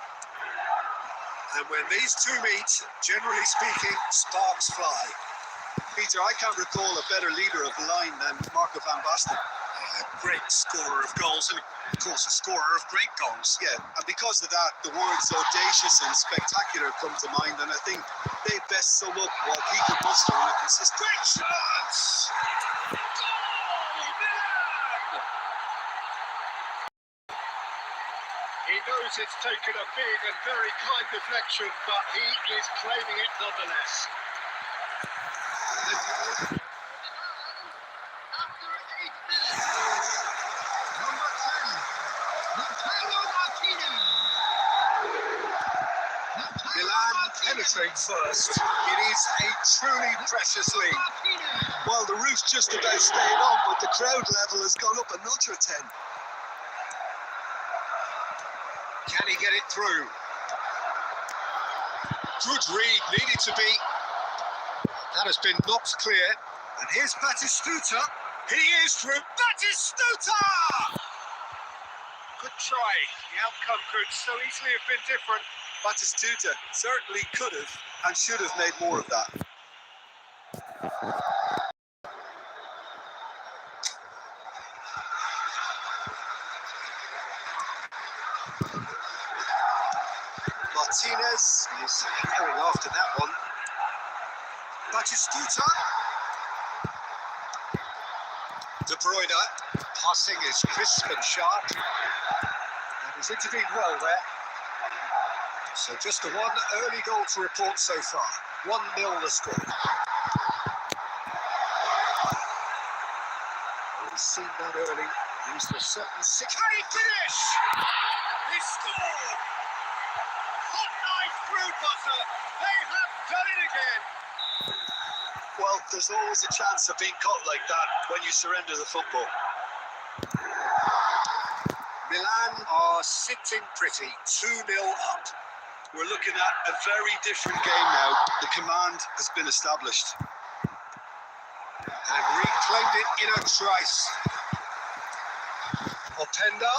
And when these two meet, generally speaking, sparks fly. Peter, I can't recall a better leader of the line than Marco van Basten. A great scorer of goals and, of course, a scorer of great goals. Yeah, and because of that, the words audacious and spectacular come to mind, and I think they best sum up what he could muster on a consistent... Great chance! He knows it's taken a big and very kind deflection, but he is claiming it nonetheless. After 8 minutes, number 10, Lautaro Martinez. Milan penetrate first. It is a truly precious lead. Well, the roof's just about staying on, but the crowd level has gone up another 10. Can he get it through? Good read, needed to be. That has been knocked clear. And here's Batistuta. He is through. Batistuta! Good try. The outcome could so easily have been different. Batistuta certainly could have and should have made more of that. Martinez is going after that one. Batistuta. De Bruyne. Passing is crisp and sharp. And he's intervened well there. So just the one early goal to report so far. 1-0 the score. We've seen that early. Used a certain six. Can he finish? He scored! Hot knife through butter. They have done it again. Well, there's always a chance of being caught like that when you surrender the football. Milan are sitting pretty, 2-0 up. We're looking at a very different game now. The command has been established. And reclaimed it in a trice. Openda.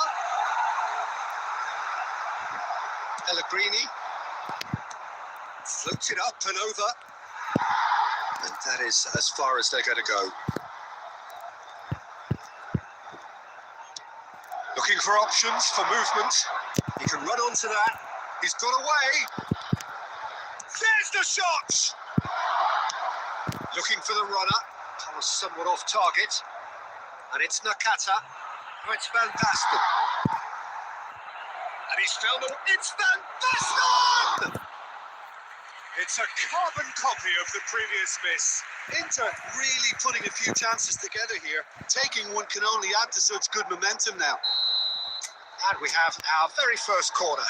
Pellegrini floats it up and over. And that is as far as they're going to go. Looking for options for movement. He can run onto that. He's got away. There's the shot! Looking for the runner. Pass somewhat off target. And it's Nakata. Oh, it's Van Basten. And he's found it. It's Van Basten! It's a carbon copy of the previous miss. Inter really putting a few chances together here. Taking one can only add to such good momentum now. And we have our very first corner.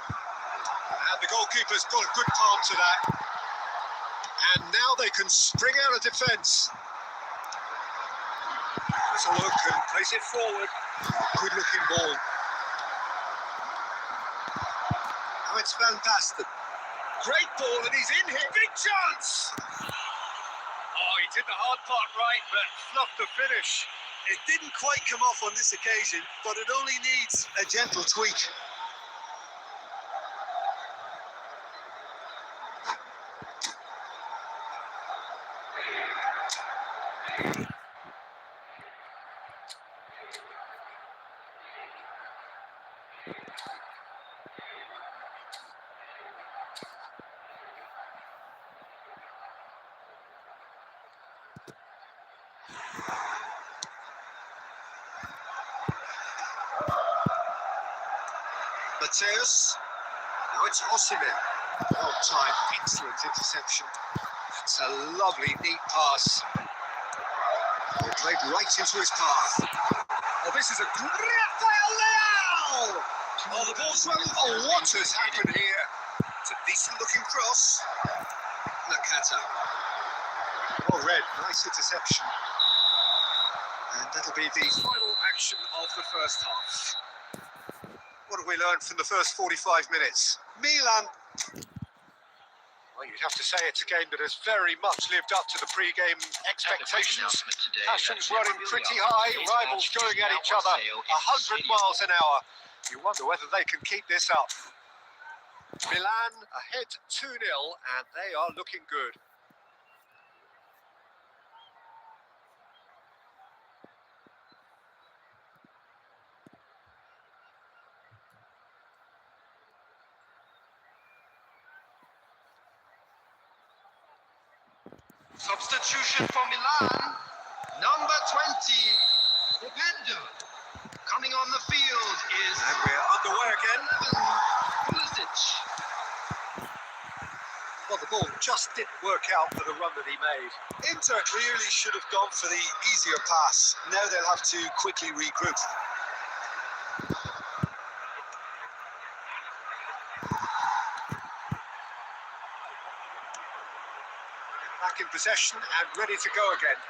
And the goalkeeper's got a good palm to that. And now they can spring out of defence. Let's look and place it forward. Good looking ball. Now it's Van Basten. Great ball and he's in here. Big chance! Oh, he did the hard part right, but fluffed the finish. It didn't quite come off on this occasion, but it only needs a gentle tweak. Mateus. Now it's Osimhen. Well timed, excellent interception. That's a lovely, neat pass. Ball played right into his path. Oh, this is a Rafael Leao! Oh, the ball's well. Oh, what has happened here? It's a decent-looking cross. Nakata. Oh, red, nice interception. And that'll be the final action of the first half. What have we learned from the first 45 minutes? Milan. Well, you'd have to say it's a game that has very much lived up to the pre-game expectations. Passions running pretty high, rivals going at each other 100 miles an hour. You wonder whether they can keep this up. Milan ahead 2-0 and they are looking good. Substitution for Milan, number 20, Openda. Coming on the field is... And we're underway again. Pulisic. Well, the ball just didn't work out for the run that he made. Inter clearly should have gone for the easier pass. Now they'll have to quickly regroup. Back in possession and ready to go again.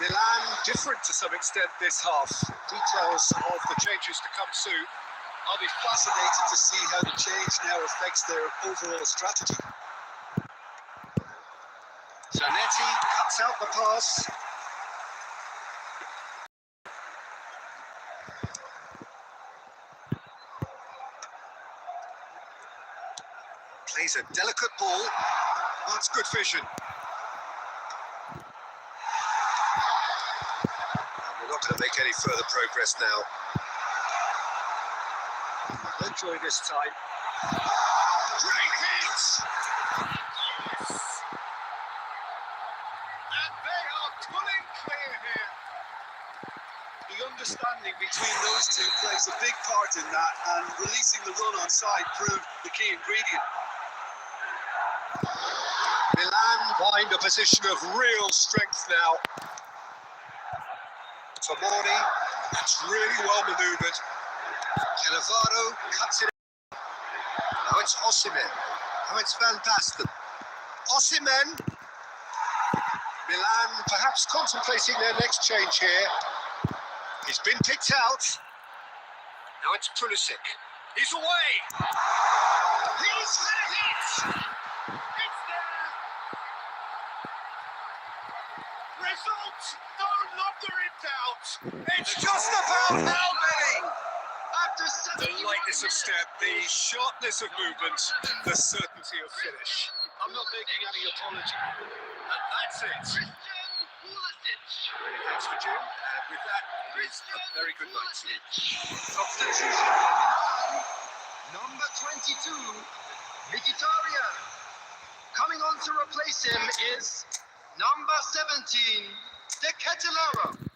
Milan different to some extent this half. Details of the changes to come soon. I'll be fascinated to see how the change now affects their overall strategy. Zanetti cuts out the pass. Plays a delicate ball. That's good vision. And we're not going to make any further progress now. No joy this time. Great hit! And they are pulling clear here. The understanding between those two plays a big part in that, and releasing the run on side proved the key ingredient. Milan find a position of real strength now. Tomori, that's really well manoeuvred. Cannavaro cuts it. Now it's Osimhen. Now it's Van Basten. Osimhen. Milan perhaps contemplating their next change here. He's been picked out. Now it's Pulisic. He's away. He's had it. It's there. Result no longer in knocked out. It's just about now, Benny. After The 71 lightness of minutes, step, the sharpness of movement, the certainty of finish. I'm not making any apology. And that's it. Christian Pulisic. Many thanks for Jim. And with that, it's a very good night to you. Substitution coming on. Number 22, Mkhitaryan. Coming on to replace him is number 17, De Ketelaere.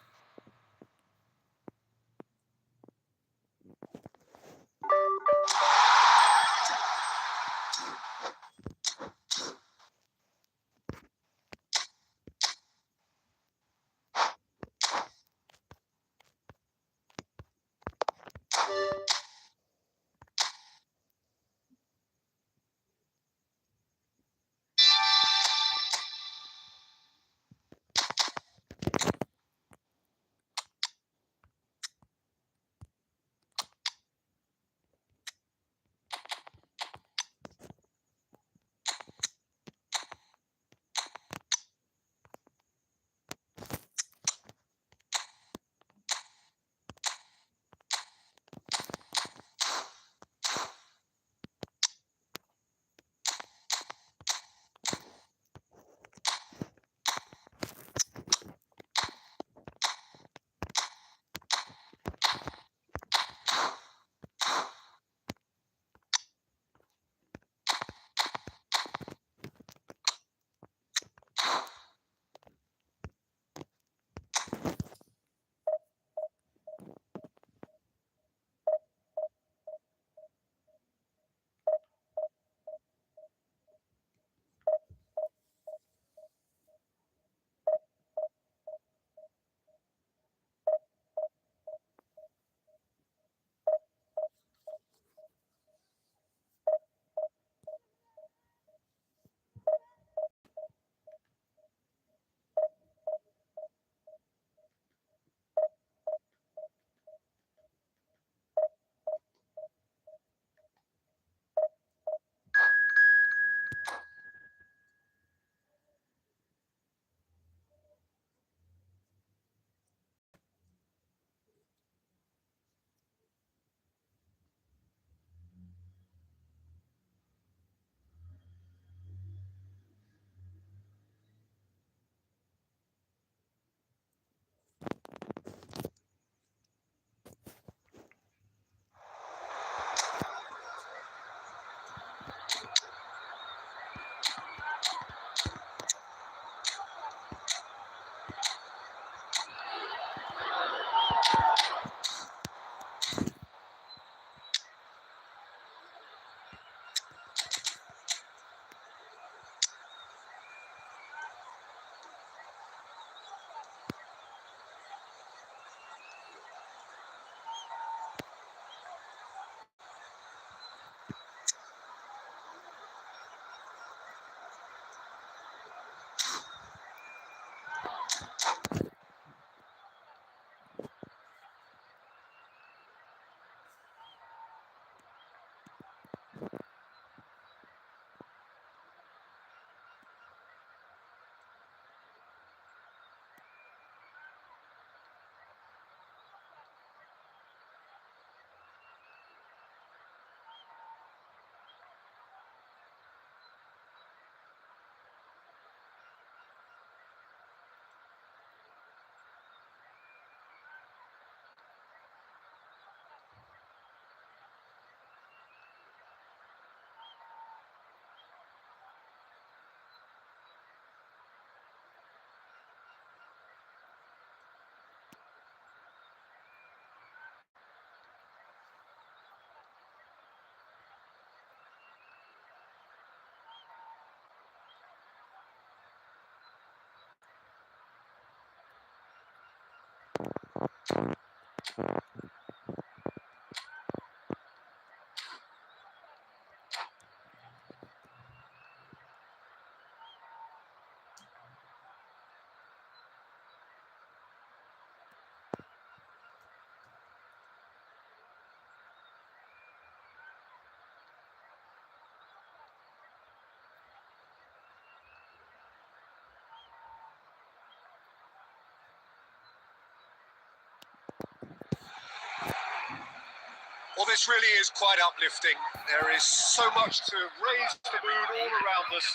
Well, this really is quite uplifting. There is so much to raise the mood all around us.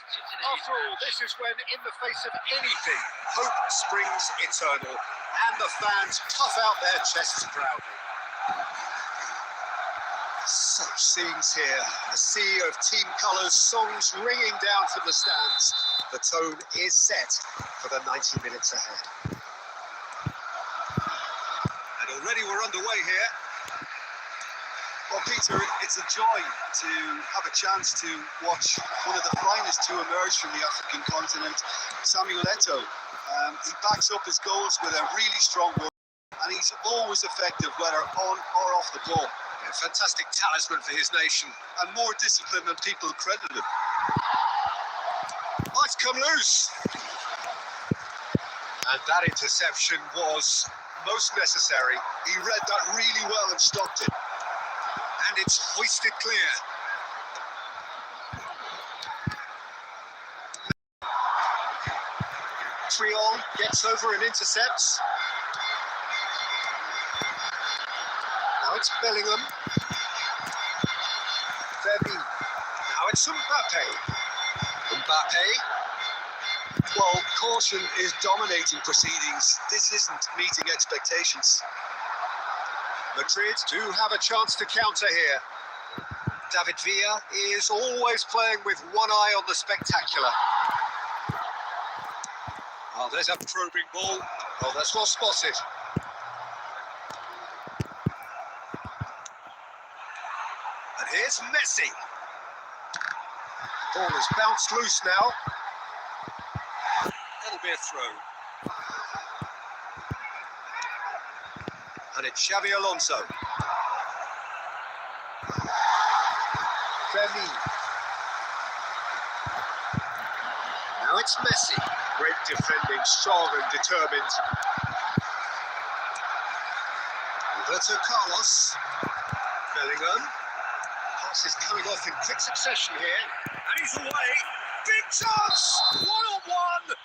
After all, this is when, in the face of anything, hope springs eternal, and the fans puff out their chests proudly. Such scenes here, a sea of team colours, songs ringing down from the stands. The tone is set for the 90 minutes ahead. And already we're underway here. Well, Peter, it's a joy to have a chance to watch one of the finest to emerge from the African continent, Samuel Eto'o. He backs up his goals with a really strong work, and he's always effective, whether on or off the ball. A fantastic talisman for his nation. And more discipline than people credit him. Oh, it's come loose. And that interception was most necessary. He read that really well and stopped it. And it's hoisted clear. Triol gets over and intercepts. Now it's Bellingham. Verbi. Now it's Mbappe. Well, caution is dominating proceedings. This isn't meeting expectations. Madrid do have a chance to counter here. David Villa is always playing with one eye on the spectacular. Oh, there's a probing ball. Oh, that's well spotted. And here's Messi. Ball has bounced loose now. That'll be a throw. And it's Xavi Alonso. Verbi. Now it's Messi. Great defending, strong and determined. Roberto Carlos. Bellingham. Pass is coming off in quick succession here. And he's away. Big chance! One-on-one!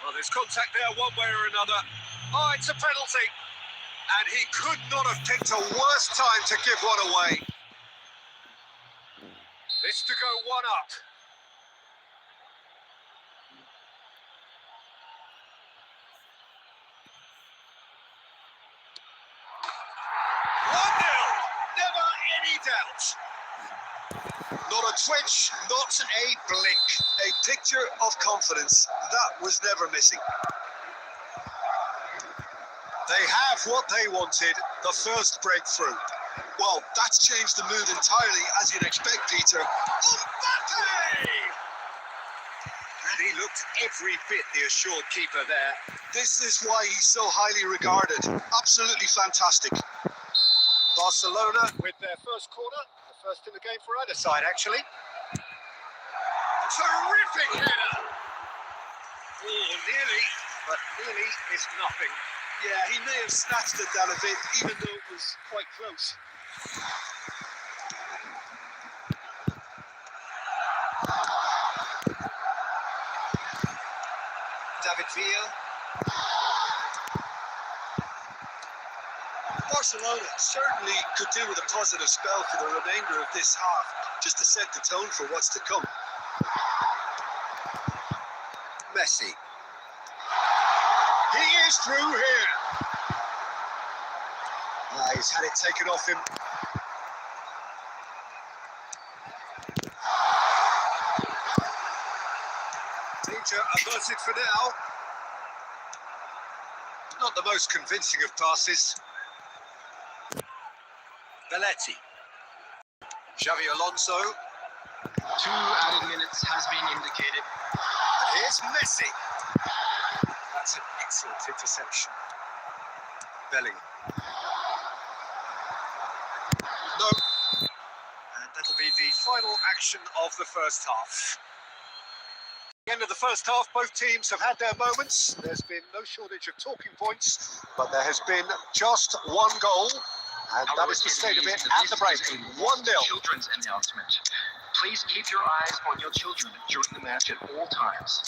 Well, there's contact there one way or another. Oh, it's a penalty. And he could not have picked a worse time to give one away. This to go one up. Never any doubt. Not a twitch, not a blink. A picture of confidence. That was never missing. They have what they wanted, the first breakthrough. Well, that's changed the mood entirely, as you'd expect, Peter. Mbappe! And he looked every bit the assured keeper there. This is why he's so highly regarded. Absolutely fantastic. Barcelona with their first corner, the first in the game for either side, actually. Terrific header! Oh, nearly, but nearly is nothing. Yeah, he may have snatched it down a bit, even though it was quite close. David Villa. Barcelona certainly could do with a positive spell for the remainder of this half, just to set the tone for what's to come. Messi. He is through here. He's had it taken off him. Danger averted for now. Not the most convincing of passes. Belletti. Xavi Alonso. 2 added minutes has been indicated. Here's Messi. That's an excellent interception. Bellingham. No. And that'll be the final action of the first half. At the end of the first half, both teams have had their moments. There's been no shortage of talking points, but there has been just one goal, and that is the state of it at the break. 1-0. Children's announcement. Please keep your eyes on your children during the match at all times.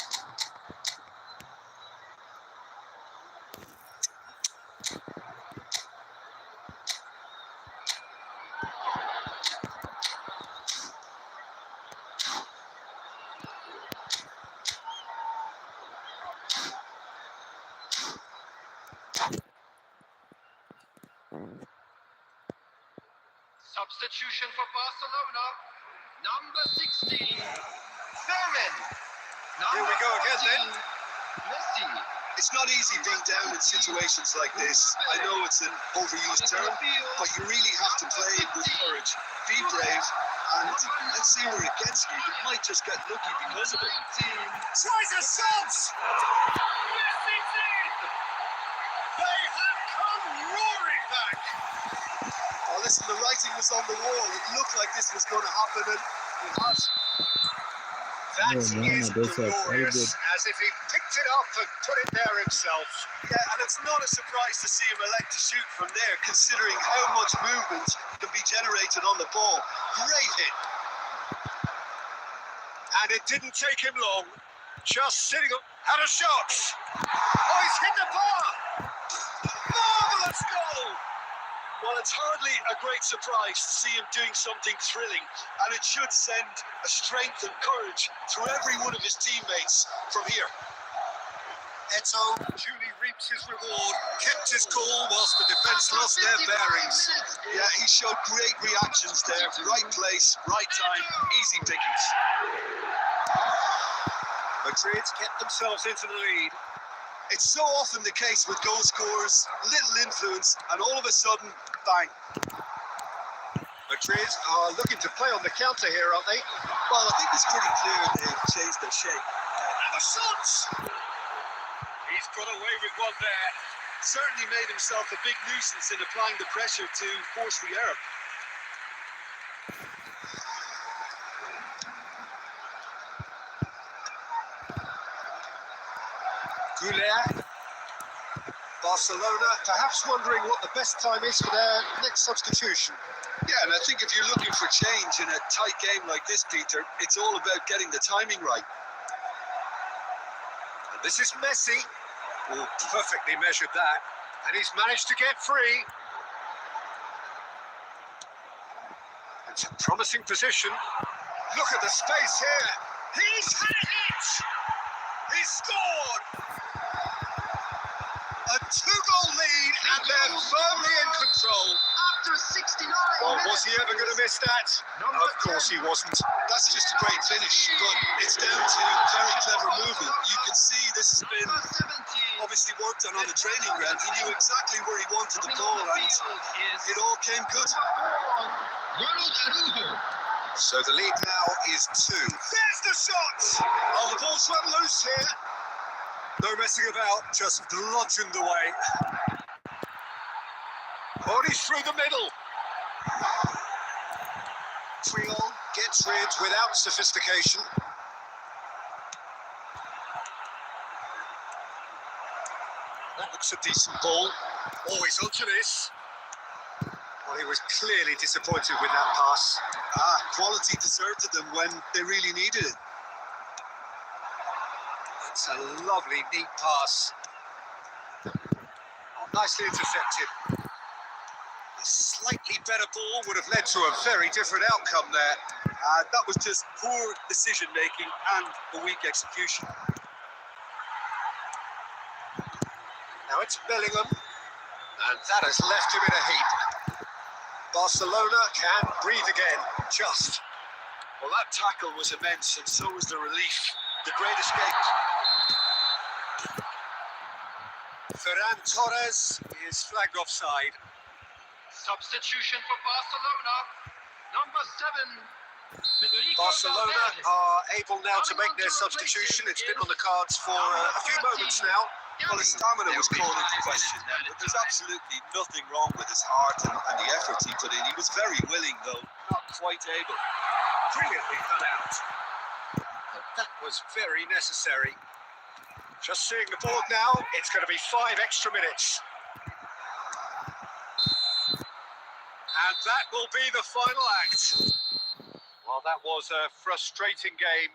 Substitution for Barcelona. Number 16, Fermin. Here we go again then. Messi. It's not easy being down in situations like this. I know it's an overused term, but you really have to play it with courage. Be brave, and let's see where it gets you. You might just get lucky because of it. Tries a shot! Yes, he did! They have come roaring back! Oh, listen, the writing was on the wall. It looked like this was going to happen, and it has. That Oh, man, is that's very glorious, good. as if he picked it up and put it there himself. Yeah, and it's not a surprise to see him elect to shoot from there, considering how much movement can be generated on the ball. Great hit. And it didn't take him long. Just sitting up, had a shot. Oh, he's hit the bar! Marvellous goal! Well, it's hardly a great surprise to see him doing something thrilling, and it should send a strength and courage through every one of his teammates from here. Eto duly reaps his reward, kept his cool whilst the defence lost their bearings. Yeah, he showed great reactions there. Right place, right time, easy pickings. Madrid kept themselves into the lead. It's so often the case with goal scorers, little influence, and all of a sudden, bang. Madrid are looking to play on the counter here, aren't they? Well, I think it's pretty clear they've changed their shape. And the shot! He's got away with one there. Certainly made himself a big nuisance in applying the pressure to force the error. Goulet. Barcelona perhaps wondering what the best time is for their next substitution. Yeah, and I think if you're looking for change in a tight game like this, Peter, it's all about getting the timing right. And this is Messi. Oh, perfectly measured that. And he's managed to get free. It's a promising position. Look at the space here. He's had a hit. He's scored. A two-goal lead, and they're firmly in control. After 69 Well, was minutes. he ever going to miss that? Of course he wasn't. That's just a great finish, but it's down to very clever movement. You can see this has been Number 17. obviously worked on the training ground. He knew exactly where he wanted the ball, and it all came good. Ronald Araujo. So the lead now is 2. There's the shot! Oh, the ball's run loose here. No messing about, just bludgeoned away. Body through the middle. Triol gets rid without sophistication. That looks a decent ball. Always onto this. Well, he was clearly disappointed with that pass. Quality deserted them when they really needed it. It's a lovely, neat pass. Oh, nicely intercepted. A slightly better ball would have led to a very different outcome there. That was just poor decision making and a weak execution. Now it's Bellingham, and that has left him in a heap. Barcelona can breathe again, just. Well, that tackle was immense, and so was the relief. The great escape. Ferran Torres is flagged offside. Substitution for Barcelona. Number 7. Federico Barcelona Valverde. are able now to make their substitution. It's been on the cards for a few moments now. Well, his stamina was called into question then, but there's absolutely nothing wrong with his heart and the efforts he put in. He was very willing, though, not quite able. Brilliantly cut out. But that was very necessary. Just seeing the board now, it's going to be 5 extra minutes. And that will be the final act. Well, that was a frustrating game.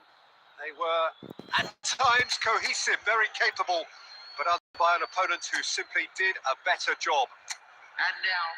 They were, at times, cohesive, very capable, but by an opponent who simply did a better job. And now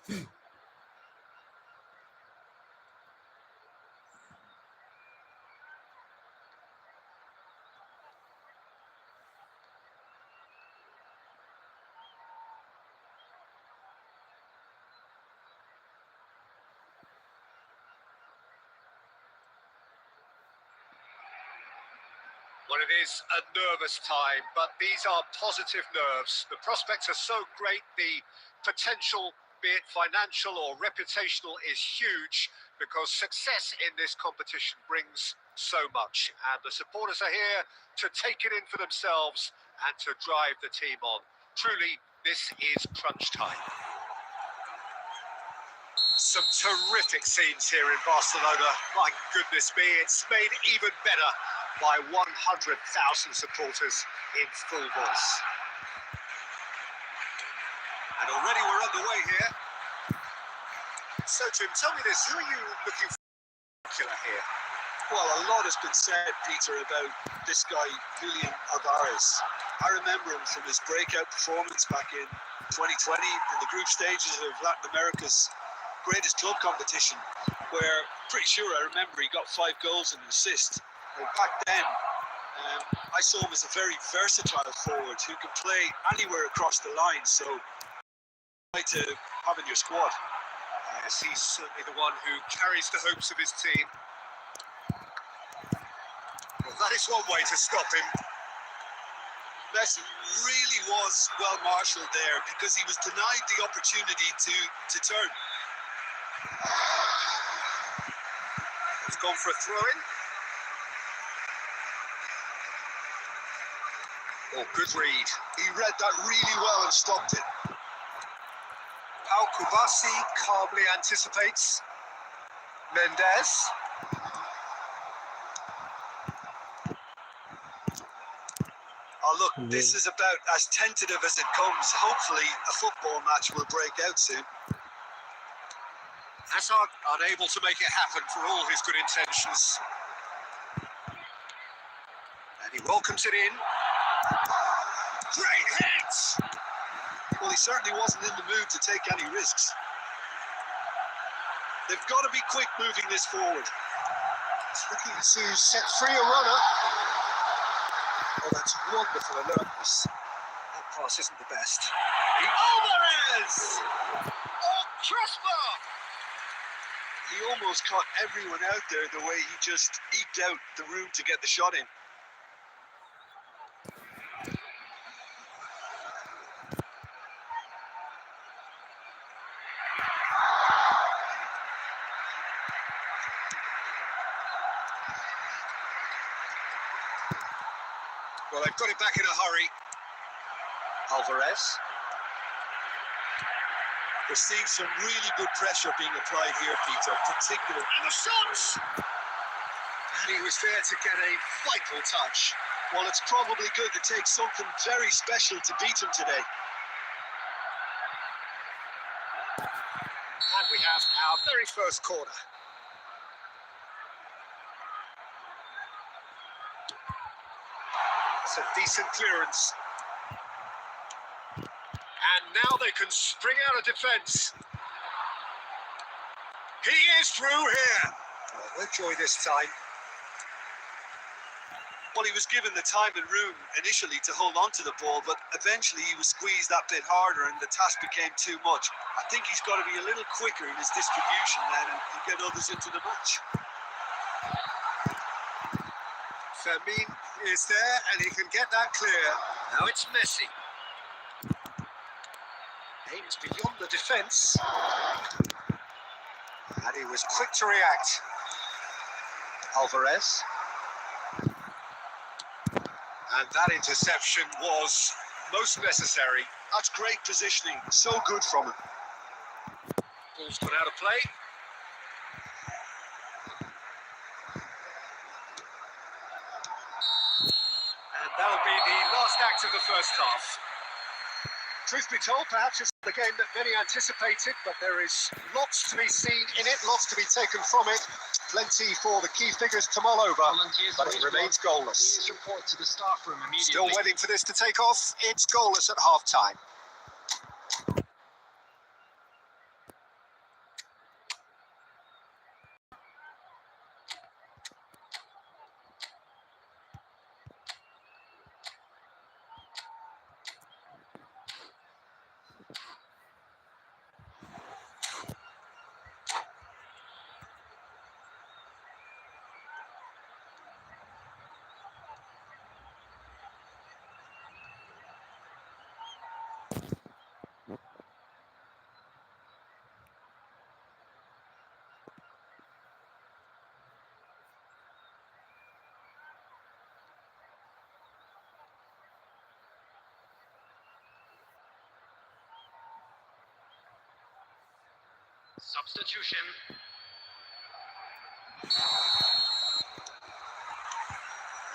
Well, it is a nervous time, but these are positive nerves. The prospects are so great. The potential, be it financial or reputational, is huge because success in this competition brings so much. And the supporters are here to take it in for themselves and to drive the team on. Truly, this is crunch time. Some terrific scenes here in Barcelona. My goodness me, it's made even better by 100,000 supporters in full voice. And already we're underway here. So, Jim, tell me this, who are you looking for here? Well, a lot has been said, Peter, about this guy, Julian Alvarez. I remember him from his breakout performance back in 2020 in the group stages of Latin America's greatest club competition, where pretty sure I remember he got 5 goals and an assist. And back then, I saw him as a very versatile forward who can play anywhere across the line, so try to have in your squad. Yes, he's certainly the one who carries the hopes of his team. Well, that is one way to stop him. Messi really was well marshalled there because he was denied the opportunity to turn. He's gone for a throw-in. Oh, good read. He read that really well and stopped it. Pau Kubasi calmly anticipates. Mendes. Oh, look, this is about as tentative as it comes. Hopefully, a football match will break out soon. Hazard unable to make it happen for all his good intentions. And he welcomes it in. Great hit! Well, he certainly wasn't in the mood to take any risks. They've got to be quick moving this forward. It's looking to set free a runner. Oh, that's wonderful alertness. That pass isn't the best. Alvarez! Oh, crisper! He almost caught everyone out there the way he just eked out the room to get the shot in. Well, they've got it back in a hurry. Alvarez. We're seeing some really good pressure being applied here, Peter, particularly. And the shots! And he was there to get a vital touch. Well, it's probably good to take something very special to beat him today. And we have our very first corner. It's a decent clearance. And now they can spring out of defence. He is through here. Well, no joy this time. Well, he was given the time and room initially to hold on to the ball, but eventually he was squeezed that bit harder and the task became too much. I think he's got to be a little quicker in his distribution then and get others into the match. Fermin is there and he can get that clear. Now it's Messi. Aims beyond the defence. And he was quick to react. Alvarez. And that interception was most necessary. That's great positioning. So good from him. Ball's gone out of play. And that'll be the last act of the first half. Truth be told, perhaps it's the game that many anticipated, but there is lots to be seen in it, lots to be taken from it. Plenty for the key figures to mull over, but it remains goalless. Please report to the staff room immediately. Still waiting for this to take off. It's goalless at half-time. Substitution.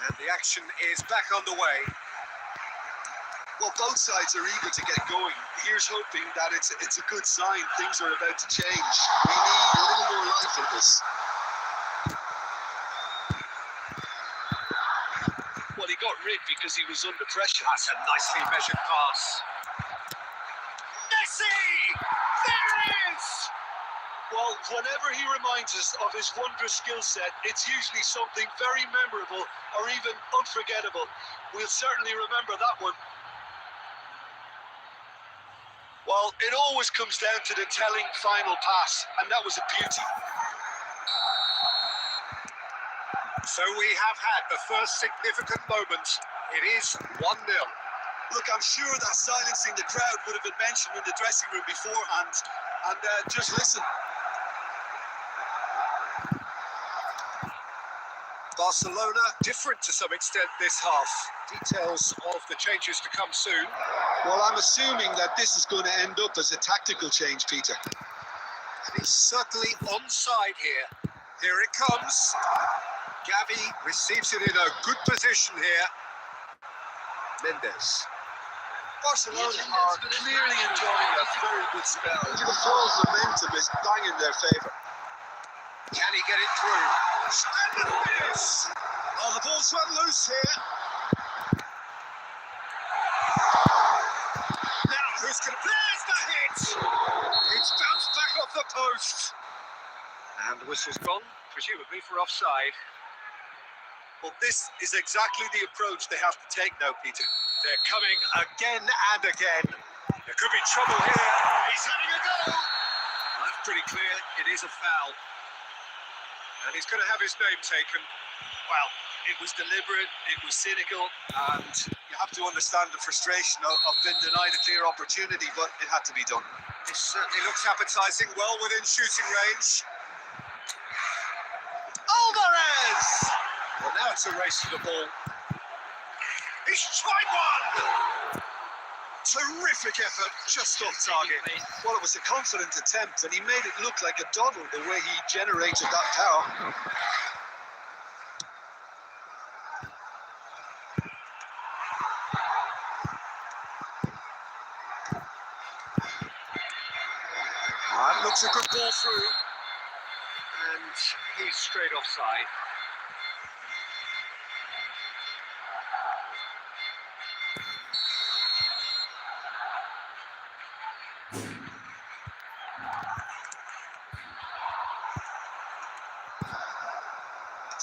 And the action is back underway. Well, both sides are eager to get going. Here's hoping that it's a good sign. Things are about to change. We need a little more life in this. Well, he got rid because he was under pressure. That's a nicely measured pass. Messi! There it is! Well, whenever he reminds us of his wondrous skill set, it's usually something very memorable or even unforgettable. We'll certainly remember that one. Well, it always comes down to the telling final pass, and that was a beauty. So we have had the first significant moment. It is 1-0. Look, I'm sure that silencing the crowd would have been mentioned in the dressing room beforehand. And just listen. Barcelona different to some extent this half. Details of the changes to come soon. Well, I'm assuming that this is going to end up as a tactical change, Peter. And he's certainly onside here. Here it comes. Gavi receives it in a good position here. Mendes. Barcelona are clearly enjoying a very good spell. The flow's momentum is bang in their favour. Can he get it through? And the finish! Oh, the ball's run loose here. Now who's going to... There's the hit! It's bounced back off the post. And the whistle's gone, presumably for offside. Well, this is exactly the approach they have to take now, Peter. They're coming again and again. There could be trouble here. He's having a go. That's pretty clear. It is a foul. And he's going to have his name taken. Well, it was deliberate, it was cynical, and you have to understand the frustration of being denied a clear opportunity, but it had to be done. This certainly looks appetising, well within shooting range. Alvarez! Well, now it's a race to the ball. He's tried one! Terrific effort, just off target. Well, it was a confident attempt, and he made it look like a doddle the way he generated that power. That looks a good ball through. And he's straight offside.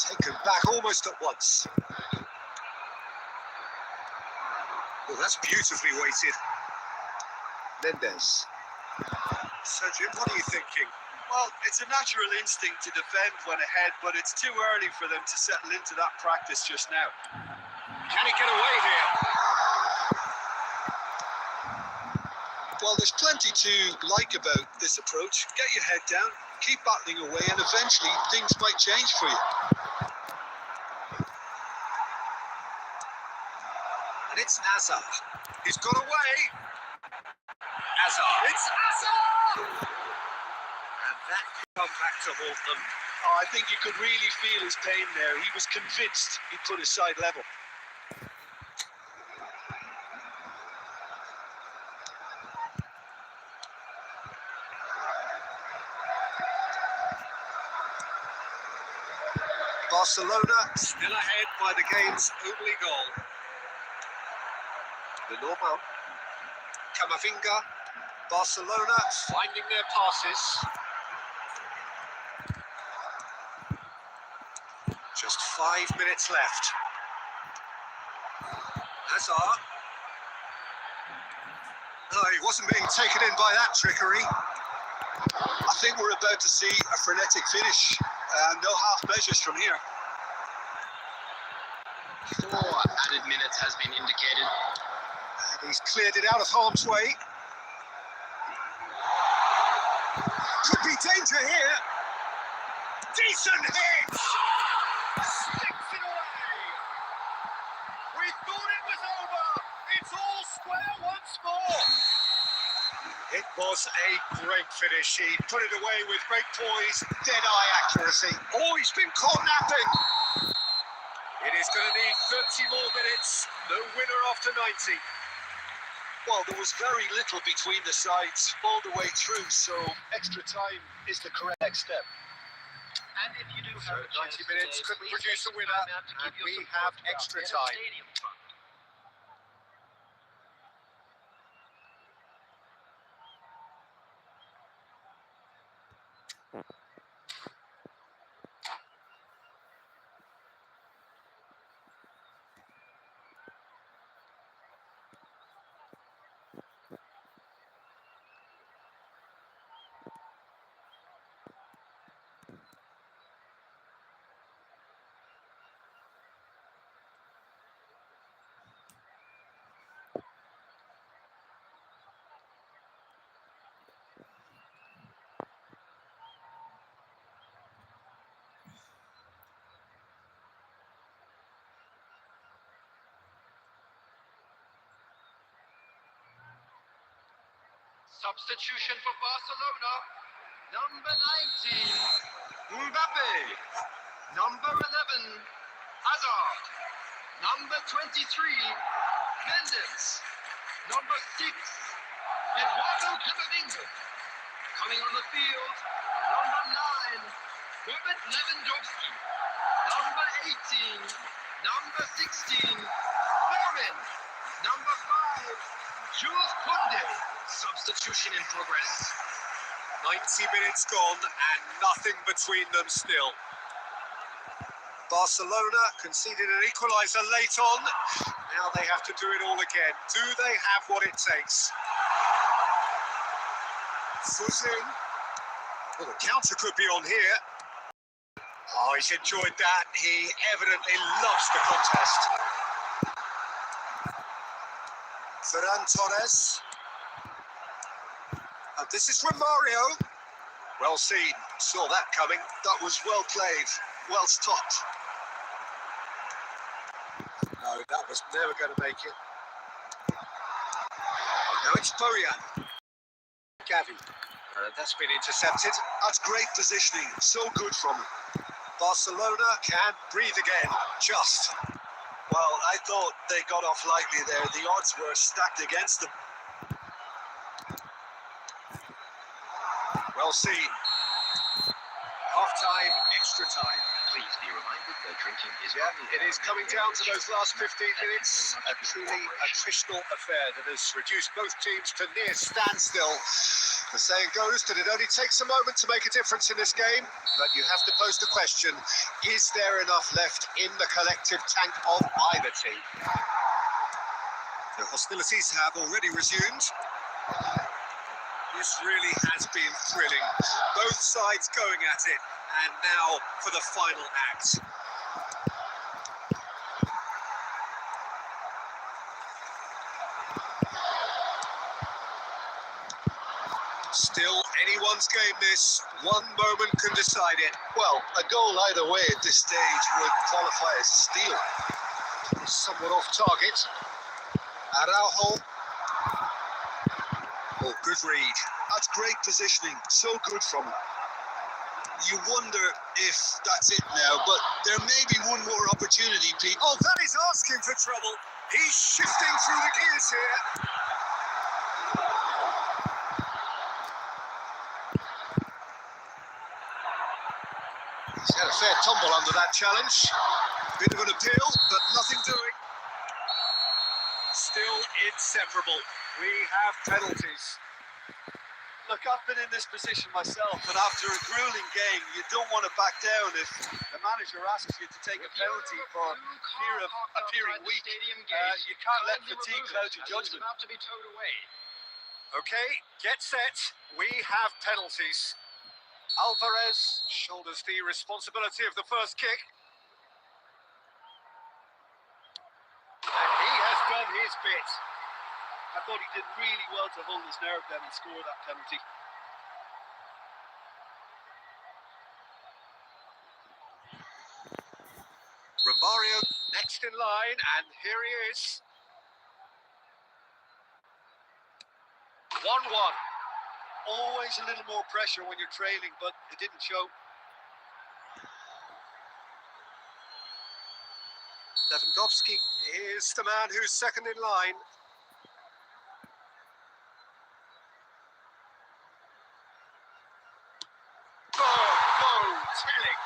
Taken back almost at once. Well, that's beautifully weighted. Mendes. So, Jim, what are you thinking? Well, it's a natural instinct to defend when ahead, but it's too early for them to settle into that practice just now. Can he get away here? Well, there's plenty to like about this approach. Get your head down, keep battling away, and eventually things might change for you. And it's Hazard. He's got away. Hazard. It's Hazard! And that could come back to haunt them. Oh, I think you could really feel his pain there. He was convinced he'd put his side level. Barcelona still ahead by the game's only goal. The Normal. Camavinga. Barcelona finding their passes. Just 5 minutes left. Hazard. Oh, he wasn't being taken in by that trickery. I think we're about to see a frenetic finish. No half measures from here. 4 added minutes has been indicated. And he's cleared it out of harm's way. Could be danger here. Decent hit! Sticks it away! We thought it was over. It's all square once more. It was a great finish. He put it away with great poise, dead-eye accuracy. Oh, he's been caught napping. It is going to need 30 more minutes. No winner after 90. Well, there was very little between the sides all the way through, so Extra time is the correct step. And if you do So have a 90 chance minutes today, couldn't please produce a take winner, time out to and give your we support have to our extra Better time. Stadium Fund. Substitution for Barcelona. Number 19, Mbappe. Number 11, Hazard. Number 23, Mendes. Number 6, Eduardo Camavinga. Coming on the field, number 9, Robert Lewandowski. Number 18, number 16, Berlin. Number 5, Jules Koundé. Substitution in progress. 90 minutes gone and nothing between them still. Barcelona conceded an equaliser late on. Now they have to do it all again. Do they have what it takes? Suzin. Well, the counter could be on here. Oh, he's enjoyed that. He evidently loves the contest. Ferran Torres. And this is from Mario. Well seen. Saw that coming. that was well played, well stopped. No, that was never going to make it. Now it's Bojan. Gavi. That's been intercepted. That's great positioning, so good from him. Barcelona can breathe again. Just. Well, I thought they got off lightly there. The odds were stacked against them. Well seen. Half-time, extra time. Please be reminded that drinking is Yeah, it is coming down to those last 15 minutes. A truly attritional affair that has reduced both teams to near standstill. The saying goes that it only takes a moment to make a difference in this game, but you have to pose the question, is there enough left in the collective tank of either team? The hostilities have already resumed. This really has been thrilling. Both sides going at it, and now for the final act. Still anyone's game this. One moment can decide it. Well, a goal either way at this stage would qualify as a steal. Somewhat off target. Araujo. Oh, good read. That's great positioning, so good from him. You wonder if that's it now, but there may be one more opportunity, Pete. Oh, that is asking for trouble. He's shifting through the gears here. He's had a fair tumble under that challenge. Bit of an appeal, but nothing doing. Still inseparable. We have penalties. Look, I've been in this position myself, and after a grueling game, you don't want to back down if the manager asks you to take a penalty for fear of appearing weak. You can't let fatigue cloud your judgment. About to be towed away. Okay, get set. We have penalties. Alvarez shoulders the responsibility of the first kick. And he has done his bit. I thought he did really well to hold his nerve then and score that penalty. Romario next in line, and here he is. 1-1. Always a little more pressure when you're trailing, but it didn't show. Lewandowski is the man who's second in line. Oh, telling.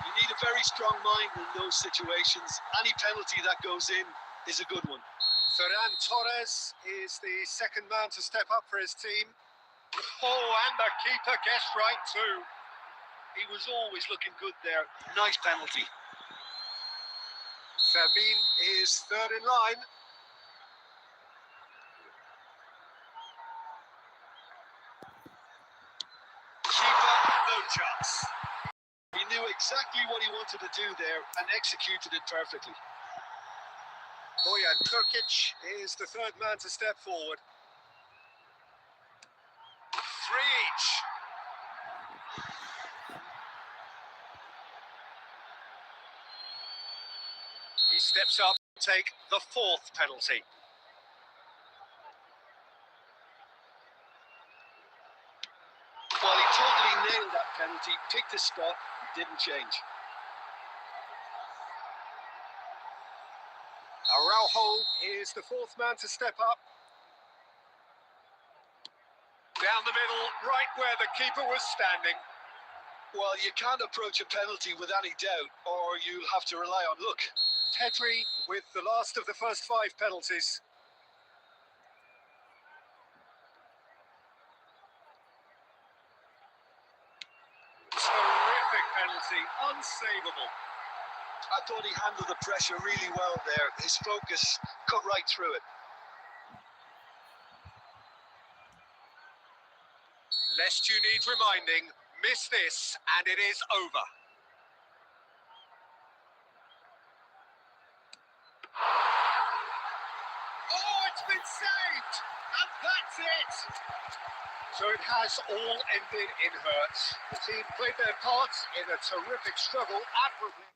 You need a very strong mind in those situations. Any penalty that goes in is a good one. Ferran Torres is the second man to step up for his team. Oh, and the keeper guessed right too. He was always looking good there. Nice penalty. Fermin is third in line. Keeper, no chance. He knew exactly what he wanted to do there and executed it perfectly. Bojan Krkic is the third man to step forward. 3 each. He steps up to take the fourth penalty. Well, he totally nailed that penalty, picked his spot, didn't change. Araujo is the fourth man to step up. Down the middle, right where the keeper was standing. Well, you can't approach a penalty with any doubt, or you'll have to rely on luck. Pedri with the last of the first 5 penalties. Terrific penalty, unsavable. I thought he handled the pressure really well there. His focus cut right through it. Lest you need reminding, miss this and it is over. Oh, it's been saved! And that's it! So it has all ended in hurts. The team played their parts in a terrific struggle, admirably.